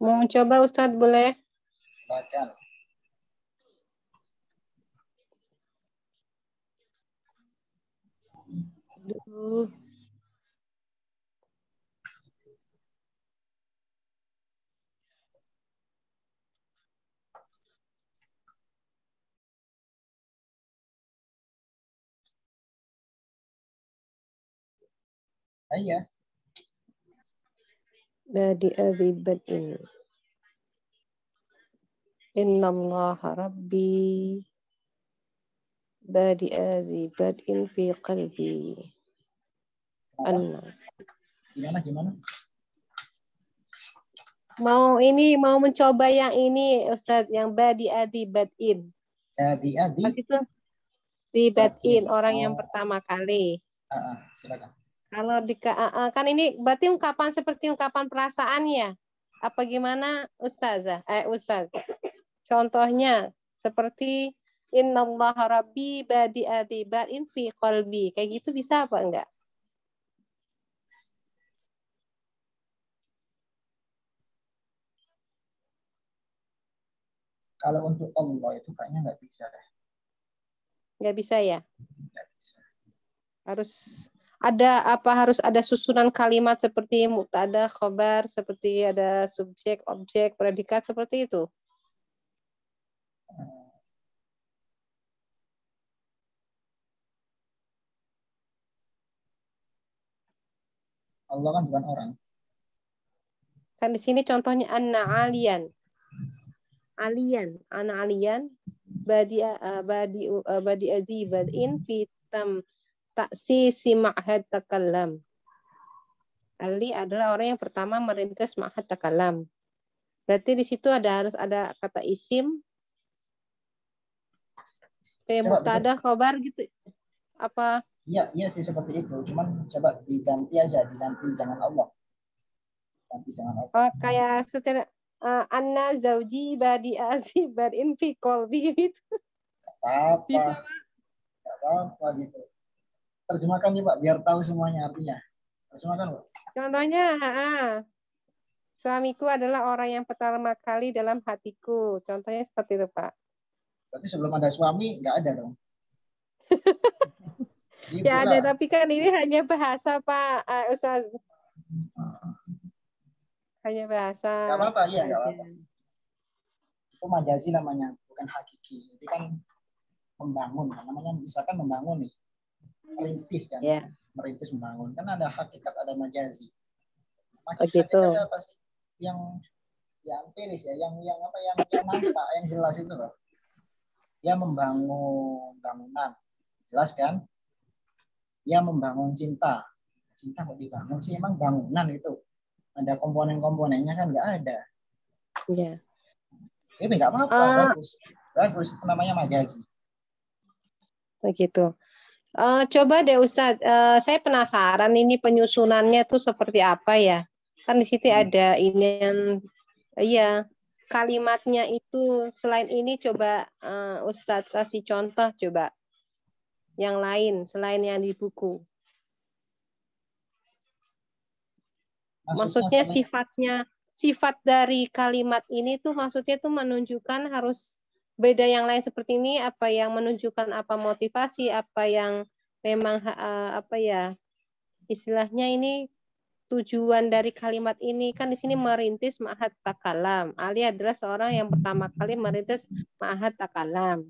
Mau mencoba Ustadz, boleh? Silakan. Aduh. Iya. Badi adibadin. Innallaha rabbi. Badi adibadin fi qalbi. Anna. Gimana? Mau mencoba yang ini Ustadz, yang badi adibadin. Badi Pas itu dibatin orang yang pertama kali. Silakan. Kalau kan ini berarti ungkapan seperti ungkapan perasaan ya? Apa gimana Ustazah? Ustaz. Contohnya seperti innallaha rabbi badi adibadin fi qalbi. Kayak gitu bisa apa enggak? Kalau untuk Allah itu kayaknya nggak bisa. Nggak bisa ya? Nggak bisa. Harus ada susunan kalimat seperti mubtada, khobar, seperti ada subjek, objek, predikat seperti itu? Allah kan bukan orang. Kan di sini contohnya anna aliyan, ana aliyan, badi adibadin fi ta'sisi ma'had takallam. Ali adalah orang yang pertama merintis ma'had takallam. Berarti di situ harus ada kata isim kayak mubtada khobar gitu. Apa? Iya sih seperti itu. Cuman coba diganti aja, diganti jangan Allah. Ganti jangan Allah. Oh, kayak secara anna zauji badi barin fi qalbi gitu. Apa? Bisa, Pak? Apa gitu. Terjemahkan ya Pak, biar tahu semuanya artinya. Terjemahkan Pak. Contohnya, suamiku adalah orang yang pertama kali dalam hatiku. Contohnya seperti itu, Pak. Berarti sebelum ada suami nggak ada dong? Ya ada, tapi kan ini hanya bahasa Pak Ustaz. Hanya bahasa. Nggak apa-apa, iya nggak apa-apa. Itu majazi namanya, bukan hakiki. Jadi kan membangun, namanya misalkan membangun nih, merintis kan, merintis membangun. Kan ada hakikat, ada majazi. Hakikatnya apa sih? Yang empiris ya, yang apa, yang nampak, yang jelas itu loh. Dia membangun bangunan, jelas kan? Dia membangun cinta. Cinta kok dibangun sih, emang bangunan itu. Ada komponen-komponennya kan nggak ada. Iya. Ini nggak apa-apa, bagus. Itu namanya majazi. Begitu. Coba deh Ustadz, saya penasaran ini penyusunannya tuh seperti apa ya? Kan di situ ada ini yang, iya, kalimatnya itu. Selain ini coba Ustadz kasih contoh coba yang lain selain yang di buku. Maksudnya sifat dari kalimat ini tuh maksudnya tuh menunjukkan harus beda yang lain seperti ini, apa yang menunjukkan apa motivasi, apa yang memang apa ya istilahnya ini tujuan dari kalimat ini. Kan di sini merintis ma'had takalam. Ali adalah seorang yang pertama kali merintis ma'had takalam.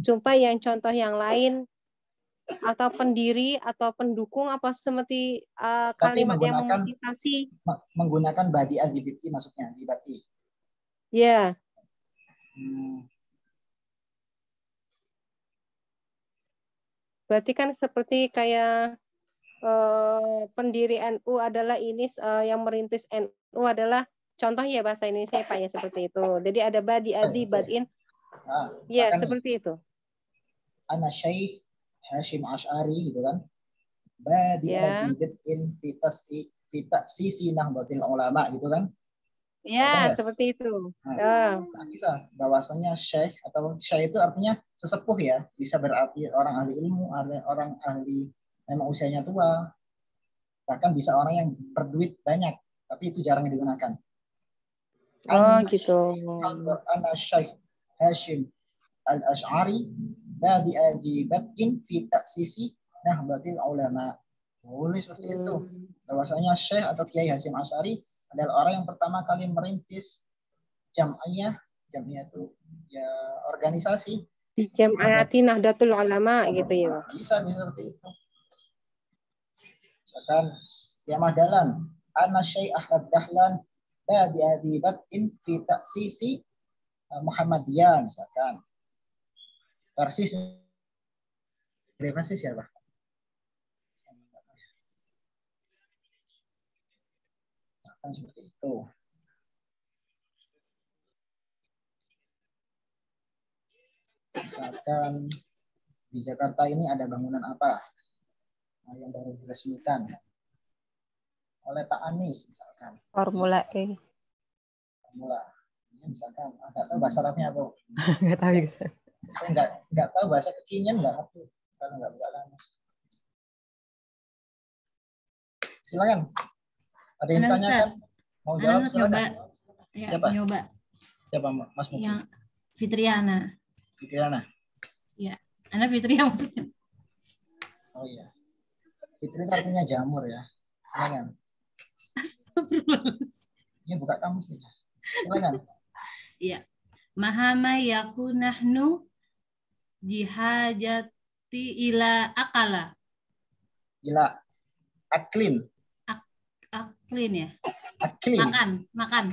Cuma yang contoh yang lain atau pendiri atau pendukung apa seperti kalimat yang memotivasi. Menggunakan badi adibiti maksudnya dibati. Ya. Berarti kan seperti kayak pendiri NU adalah ini yang merintis NU adalah contoh ya bahasa Indonesia Pak ya seperti itu. Jadi ada badi adi badin. Ya seperti itu. Ana Syekh Hashim Asy'ari gitu kan. Badi adi badin fita sisi nahdatil ulama gitu kan. Ya, seperti itu. Nah, bisa bahwasanya Syekh atau Syekh itu artinya sesepuh ya, bisa berarti orang ahli ilmu, orang ahli memang usianya tua, bahkan bisa orang yang berduit banyak, tapi itu jarang digunakan. Gitu. Ana Syekh Hashim Al-Asy'ari badi ajibatin fi ta'sisi nahdlatil ulama. Boleh seperti itu. Bahwasanya Syekh atau Kiai Hashim Asy'ari adalah orang yang pertama kali merintis jam'iyah itu ya organisasi di jam'iyati Nahdlatul Ulama gitu ya. Bisa seperti itu. Misalkan Kiamah Dahlan, Ana Syekh Ahmad Dahlan badi adibatin fi ta'sisi Muhammadiyah misalkan. Persis siapa? Seperti itu. Misalkan di Jakarta ini ada bangunan apa yang baru diresmikan oleh Pak Anies misalkan. Formula E. Formula. Misalkan nggak tahu bahasa Arabnya apa. Nggak tahu juga. Saya nggak tahu bahasa kekinian nggak ngerti kalau nggak buka kamus. Silakan. Ada yang tanyakan? Mau jawab silakan. Ya, siapa? Nyoba. Siapa Mas Mufti? Yang Fitriana. Fitriana. Iya, Ana Fitriana maksudnya. Oh iya. Fitri artinya jamur ya. Silakan. Ini buka kamus nih. Silakan. Iya. Mahama yakunahnu jihajati ila akala. Ila aklin. Aklin ya. Aklin. Makan.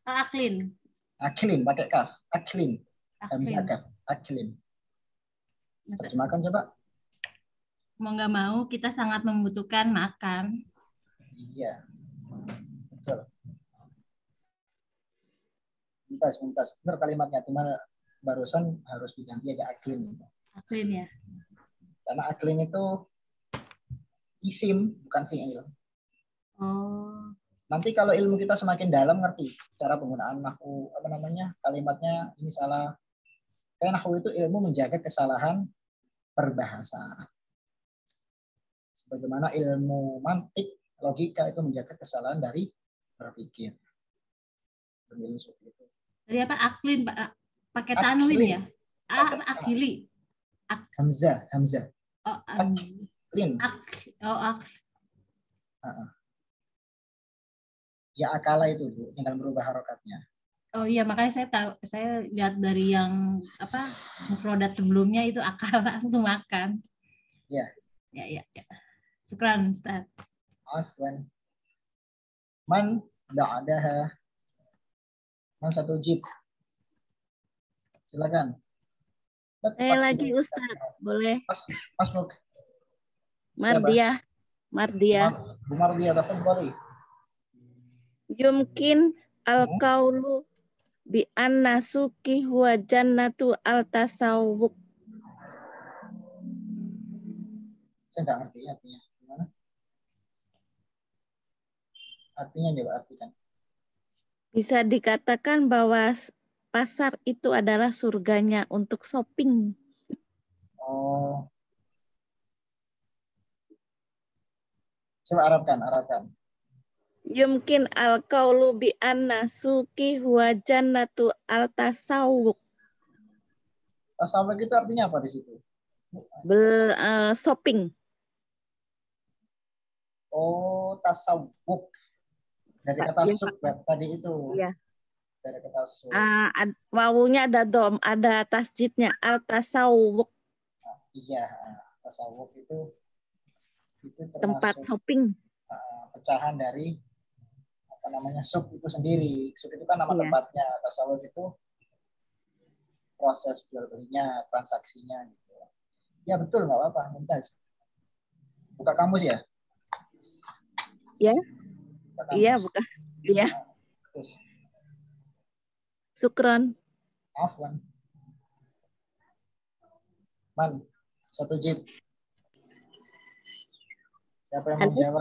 Aklin. Aklin pakai kaf. Aklin. Hamzah kaf. Aklin. Terjemahkan coba. Mau nggak mau kita sangat membutuhkan makan. Iya. Betul. Muntas. Benar kalimatnya, cuma barusan harus diganti aja aklin. Aklin ya. Karena aklin itu isim, bukan fi'il. Oh. Nanti kalau ilmu kita semakin dalam ngerti cara penggunaan nahwu, kalimatnya ini salah. Kayak nahwu itu ilmu menjaga kesalahan perbahasa. Sebagaimana ilmu mantik, logika itu menjaga kesalahan dari berpikir. Berilmu seperti itu. Tadi apa? Aklin, Pak? Pakai tanwin ya? Akili. Hamzah. Oh, aklin. ak. Ya akala itu, Bu, tinggal berubah harokatnya. Oh iya, makanya saya lihat dari yang mufrodat sebelumnya itu akal langsung makan. Ya. Ya. Syukran, Ustaz. Afwan. Man ba'daha. Man satu jib. Silakan. Saya lagi Ustaz, boleh? Mas Muk. Mardiah. Bu Mardiah, tafadhali. Yumkin al-qaulu bi anna suki huwa jannatu al-tasawwuk. Saya nggak ngerti artinya. Gimana? Artinya coba artikan. Bisa dikatakan bahwa pasar itu adalah surganya untuk shopping. Oh. Coba Arabkan. Yumkin al-qaulu bi anna suki huwa jannatu al-tasawwuk. Tasawwuk itu artinya apa di situ? Shopping. Oh, tasawwuk. Dari kata suk tadi itu. Iya. Dari kata suk. Wawunya ada dom, ada tasjidnya al-tasawwuk. Iya, tasawwuk itu tempat termasuk shopping. Pecahan dari suk itu sendiri. Suk itu kan nama tempatnya. Tasawuf itu proses jual belinya, transaksinya gitu. Ya betul, nggak apa-apa. Mumtaz. Buka kamus ya? Ya. Iya, buka. Iya. Syukron. Afwan. Man, satu jib. Siapa yang mau jawab?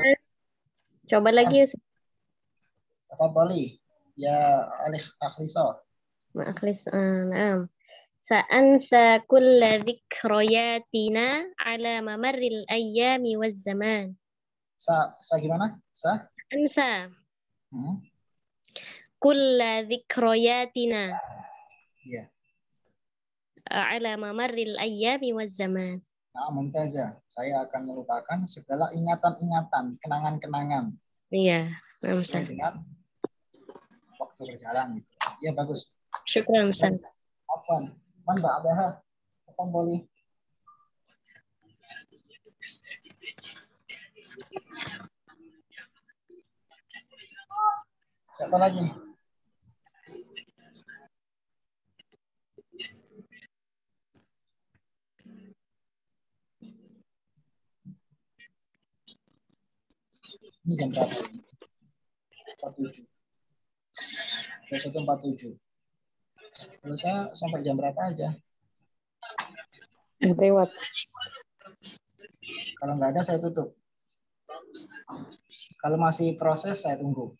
Coba lagi. Tafadhali. Ya Akhlisa. Naam. Sa'ansa kulla dzikriyatina ala mamarril ayyami waz zaman. Sa gimana? Ansa. Kulla dzikriyatina. Iya. Ala mamarril ayyami waz zaman. Nah, Mumtazah, saya akan melupakan segala ingatan-ingatan, kenangan-kenangan. Iya, Ustaz. Dengan waktu berjalan. Iya, bagus. Syukran, Ustaz. Afwan. Man ba'daha. Afwan boleh. Siapa lagi? Ini jam berapa? 47. 21.47. Kalau saya sampai jam berapa aja? Lewat. Kalau nggak ada saya tutup. Kalau masih proses saya tunggu.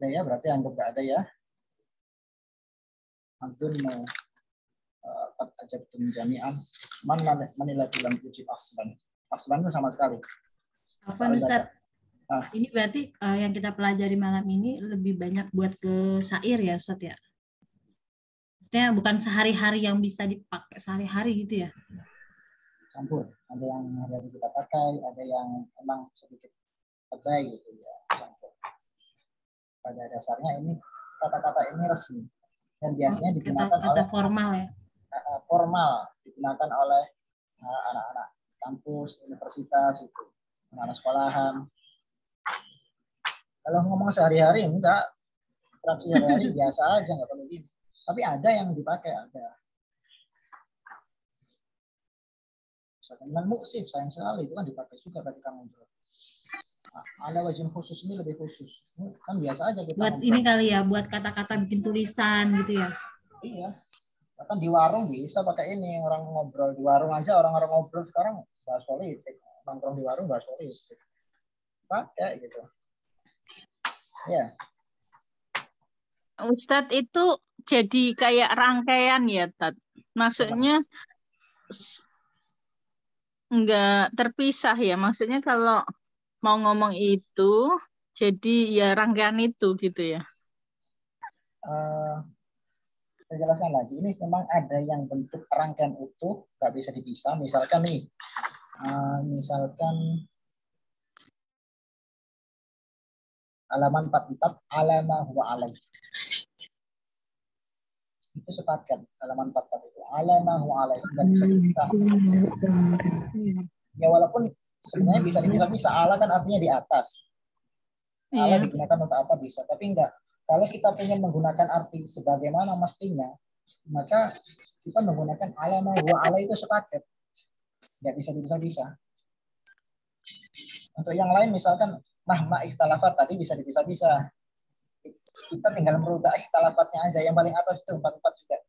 Udah ya, berarti anggap nggak ada ya. Antum qad ajabtum jami'an man manila bilang wujud aslan. Aslan itu sama sekali. Afwan Ustaz. Ini berarti yang kita pelajari malam ini lebih banyak buat ke syair ya Ustaz ya? Maksudnya bukan sehari-hari yang bisa dipakai sehari-hari gitu ya? Campur. Ada yang hari kita pakai, ada yang emang sedikit lebay gitu ya. Campur. Pada dasarnya ini kata-kata ini resmi dan biasanya digunakan oleh formal ya. Formal digunakan oleh anak-anak kampus, universitas itu, anak-anak sekolahan. Kalau ngomong sehari-hari enggak, interaksi sehari-hari biasa aja, nggak perlu gini. Tapi ada yang dipakai, ada. Dengan muksif, sayang sekali itu kan dipakai juga ketika ngobrol. Nah, ada wajib khusus ini lebih khusus. Kan biasa aja kita buat ngobrol. Ini kali ya, buat kata-kata bikin tulisan gitu ya. Iya. Bahkan di warung bisa pakai ini, orang ngobrol di warung aja, orang-orang ngobrol sekarang bahas politik, nongkrong di warung bahas politik. Pakai gitu. Ya. Ustadz itu jadi kayak rangkaian ya, Tat. Maksudnya nggak terpisah ya. Maksudnya kalau mau ngomong itu, jadi ya rangkaian itu gitu ya. Saya jelaskan lagi. Ini memang ada yang bentuk rangkaian utuh, nggak bisa dipisah. Misalkan nih, misalkan halaman 44, alama huwa alaih. Itu sepaket halaman 44 itu. Alama huwa alaih. Nggak bisa dipisah. Ya walaupun sebenarnya bisa dipisah-pisah. Ala kan artinya di atas. Ala digunakan untuk apa bisa. Tapi enggak. Kalau kita ingin menggunakan arti sebagaimana mestinya, maka kita menggunakan alama huwa alaih itu sepaket. Nggak bisa dipisah-pisah. Untuk yang lain misalkan mahma ikhtalafat tadi bisa dipisah-pisah. Kita tinggal merubah ikhtalafatnya aja. Yang paling atas itu 44 juga.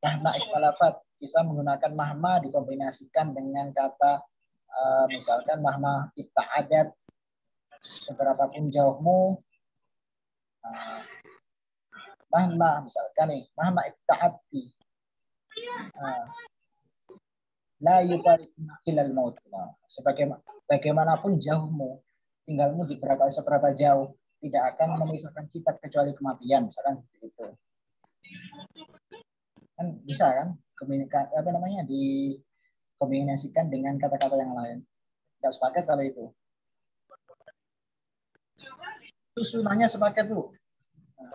Mahma ikhtalafat. Bisa menggunakan mahma dikombinasikan dengan kata misalkan mahma ibta'adat. Seberapapun jauhmu. Mahma misalkan nih. Mahma ibta'ati. La yufariquna ilal maut. Bagaimanapun jauhmu. Tinggalmu di seberapa jauh. Tidak akan memisahkan kita kecuali kematian, misalkan begitu. Kan bisa kan dikombinasikan dengan kata-kata yang lain. Tidak sepaket kalau itu. Susunannya sepaket tuh.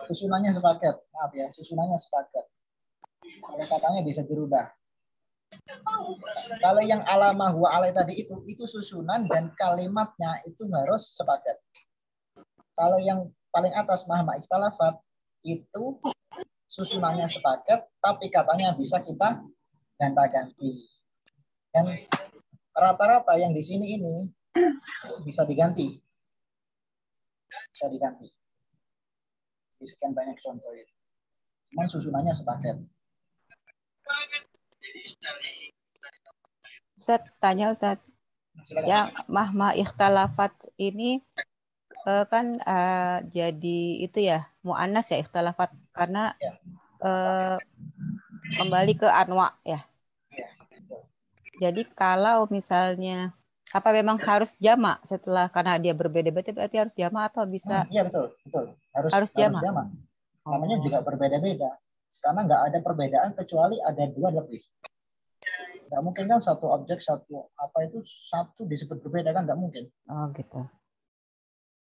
Susunannya sepaket. Maaf ya, susunannya sepaket. Kalau katanya bisa dirubah. Kalau yang alama huwa alaih tadi itu susunan dan kalimatnya itu harus sepaket. Kalau yang paling atas mahma ikhtalafat itu susunannya sepaket, tapi katanya bisa kita gonta-ganti. Dan rata-rata yang di sini ini bisa diganti. Bisa diganti. Di sekian banyak contoh itu. Cuman susunannya sepaket. Ustaz, tanya Ustaz. Yang mahma ikhtalafat ini kan jadi itu ya mu'annas ya ikhtalafat karena kembali ke anwa ya. Jadi kalau misalnya apa memang harus jamak setelah karena dia berbeda-beda berarti harus jamak atau bisa? Iya betul. Harus jamak. Namanya juga berbeda-beda karena nggak ada perbedaan kecuali ada dua lebih. Nggak mungkin kan satu objek satu disebut berbeda kan nggak mungkin. Oh gitu.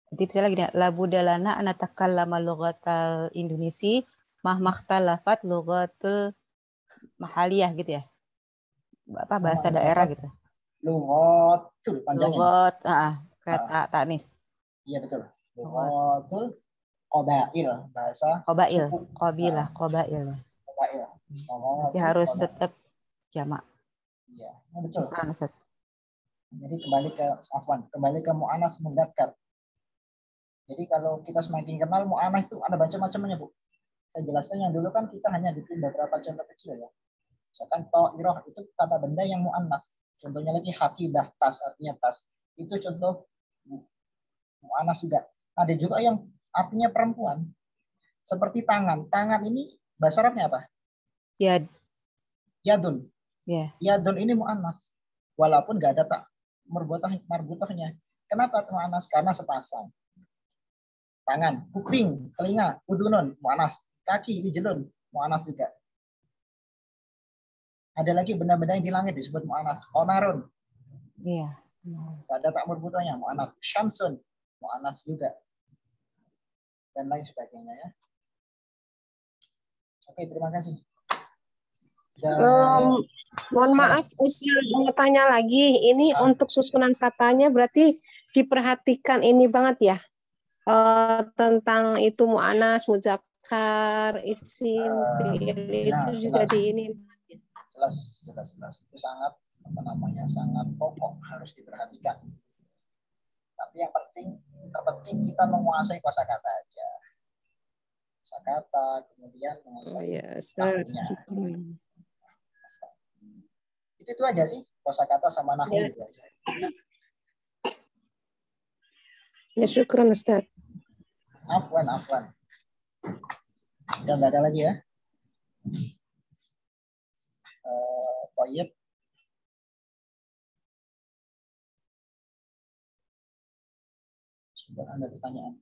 Jadi misalnya gini, la budalana anatakallama lughatal Indonesia mahmaktalafat lughatul mahaliyah gitu ya. Apa bahasa daerah gitu. Lughatul panjangnya. Lughat, kata tanis. Iya betul. Lughatul qabail, bahasa qabail, qabilah, qabail. Qabail. Jadi harus tetap jamak. Iya, betul. Ustaz. Jadi kembali ke mu'annas mudzakkar. Jadi kalau kita semakin kenal mu'annas itu ada macam-macamnya, Bu. Saya jelaskan yang dulu kan kita hanya bikin beberapa contoh kecil ya. Misalkan ta'irah itu kata benda yang mu'annas. Contohnya lagi hakibah, tas artinya tas. Itu contoh mu'annas juga. Ada juga yang artinya perempuan. Seperti tangan. Tangan ini bahasa Arabnya apa? Yad. Yadun. Yeah. Yadun ini mu'annas. Walaupun nggak ada marbutahnya. Kenapa mu'annas? Karena sepasang. Tangan, kuping, telinga, udhunun, mu'annas. Kaki, rijlun, mu'annas juga. Ada lagi benda-benda yang di langit disebut mu'anas. Qamarun. Iya. Ada ta'mur butuhnya. Mu'anas. Syamsun. Mu'anas juga. Dan lain sebagainya ya. Oke, terima kasih. Dan, Mohon maaf, Ustaz mau tanya lagi. Ini untuk susunan katanya berarti diperhatikan ini banget ya. Tentang itu mu'anas, muzakkar, isim, fi'il itu juga di ini. Jelas. Itu sangat sangat pokok, harus diperhatikan. Tapi yang terpenting kita menguasai kosakata aja. Kosakata, kemudian menguasai nahwunya. Itu aja sih, kosakata sama nahwu itu aja. Ya, syukran Ustaz. Afwan. Udah nggak ada lagi ya? Toyib. Sudah ada pertanyaan.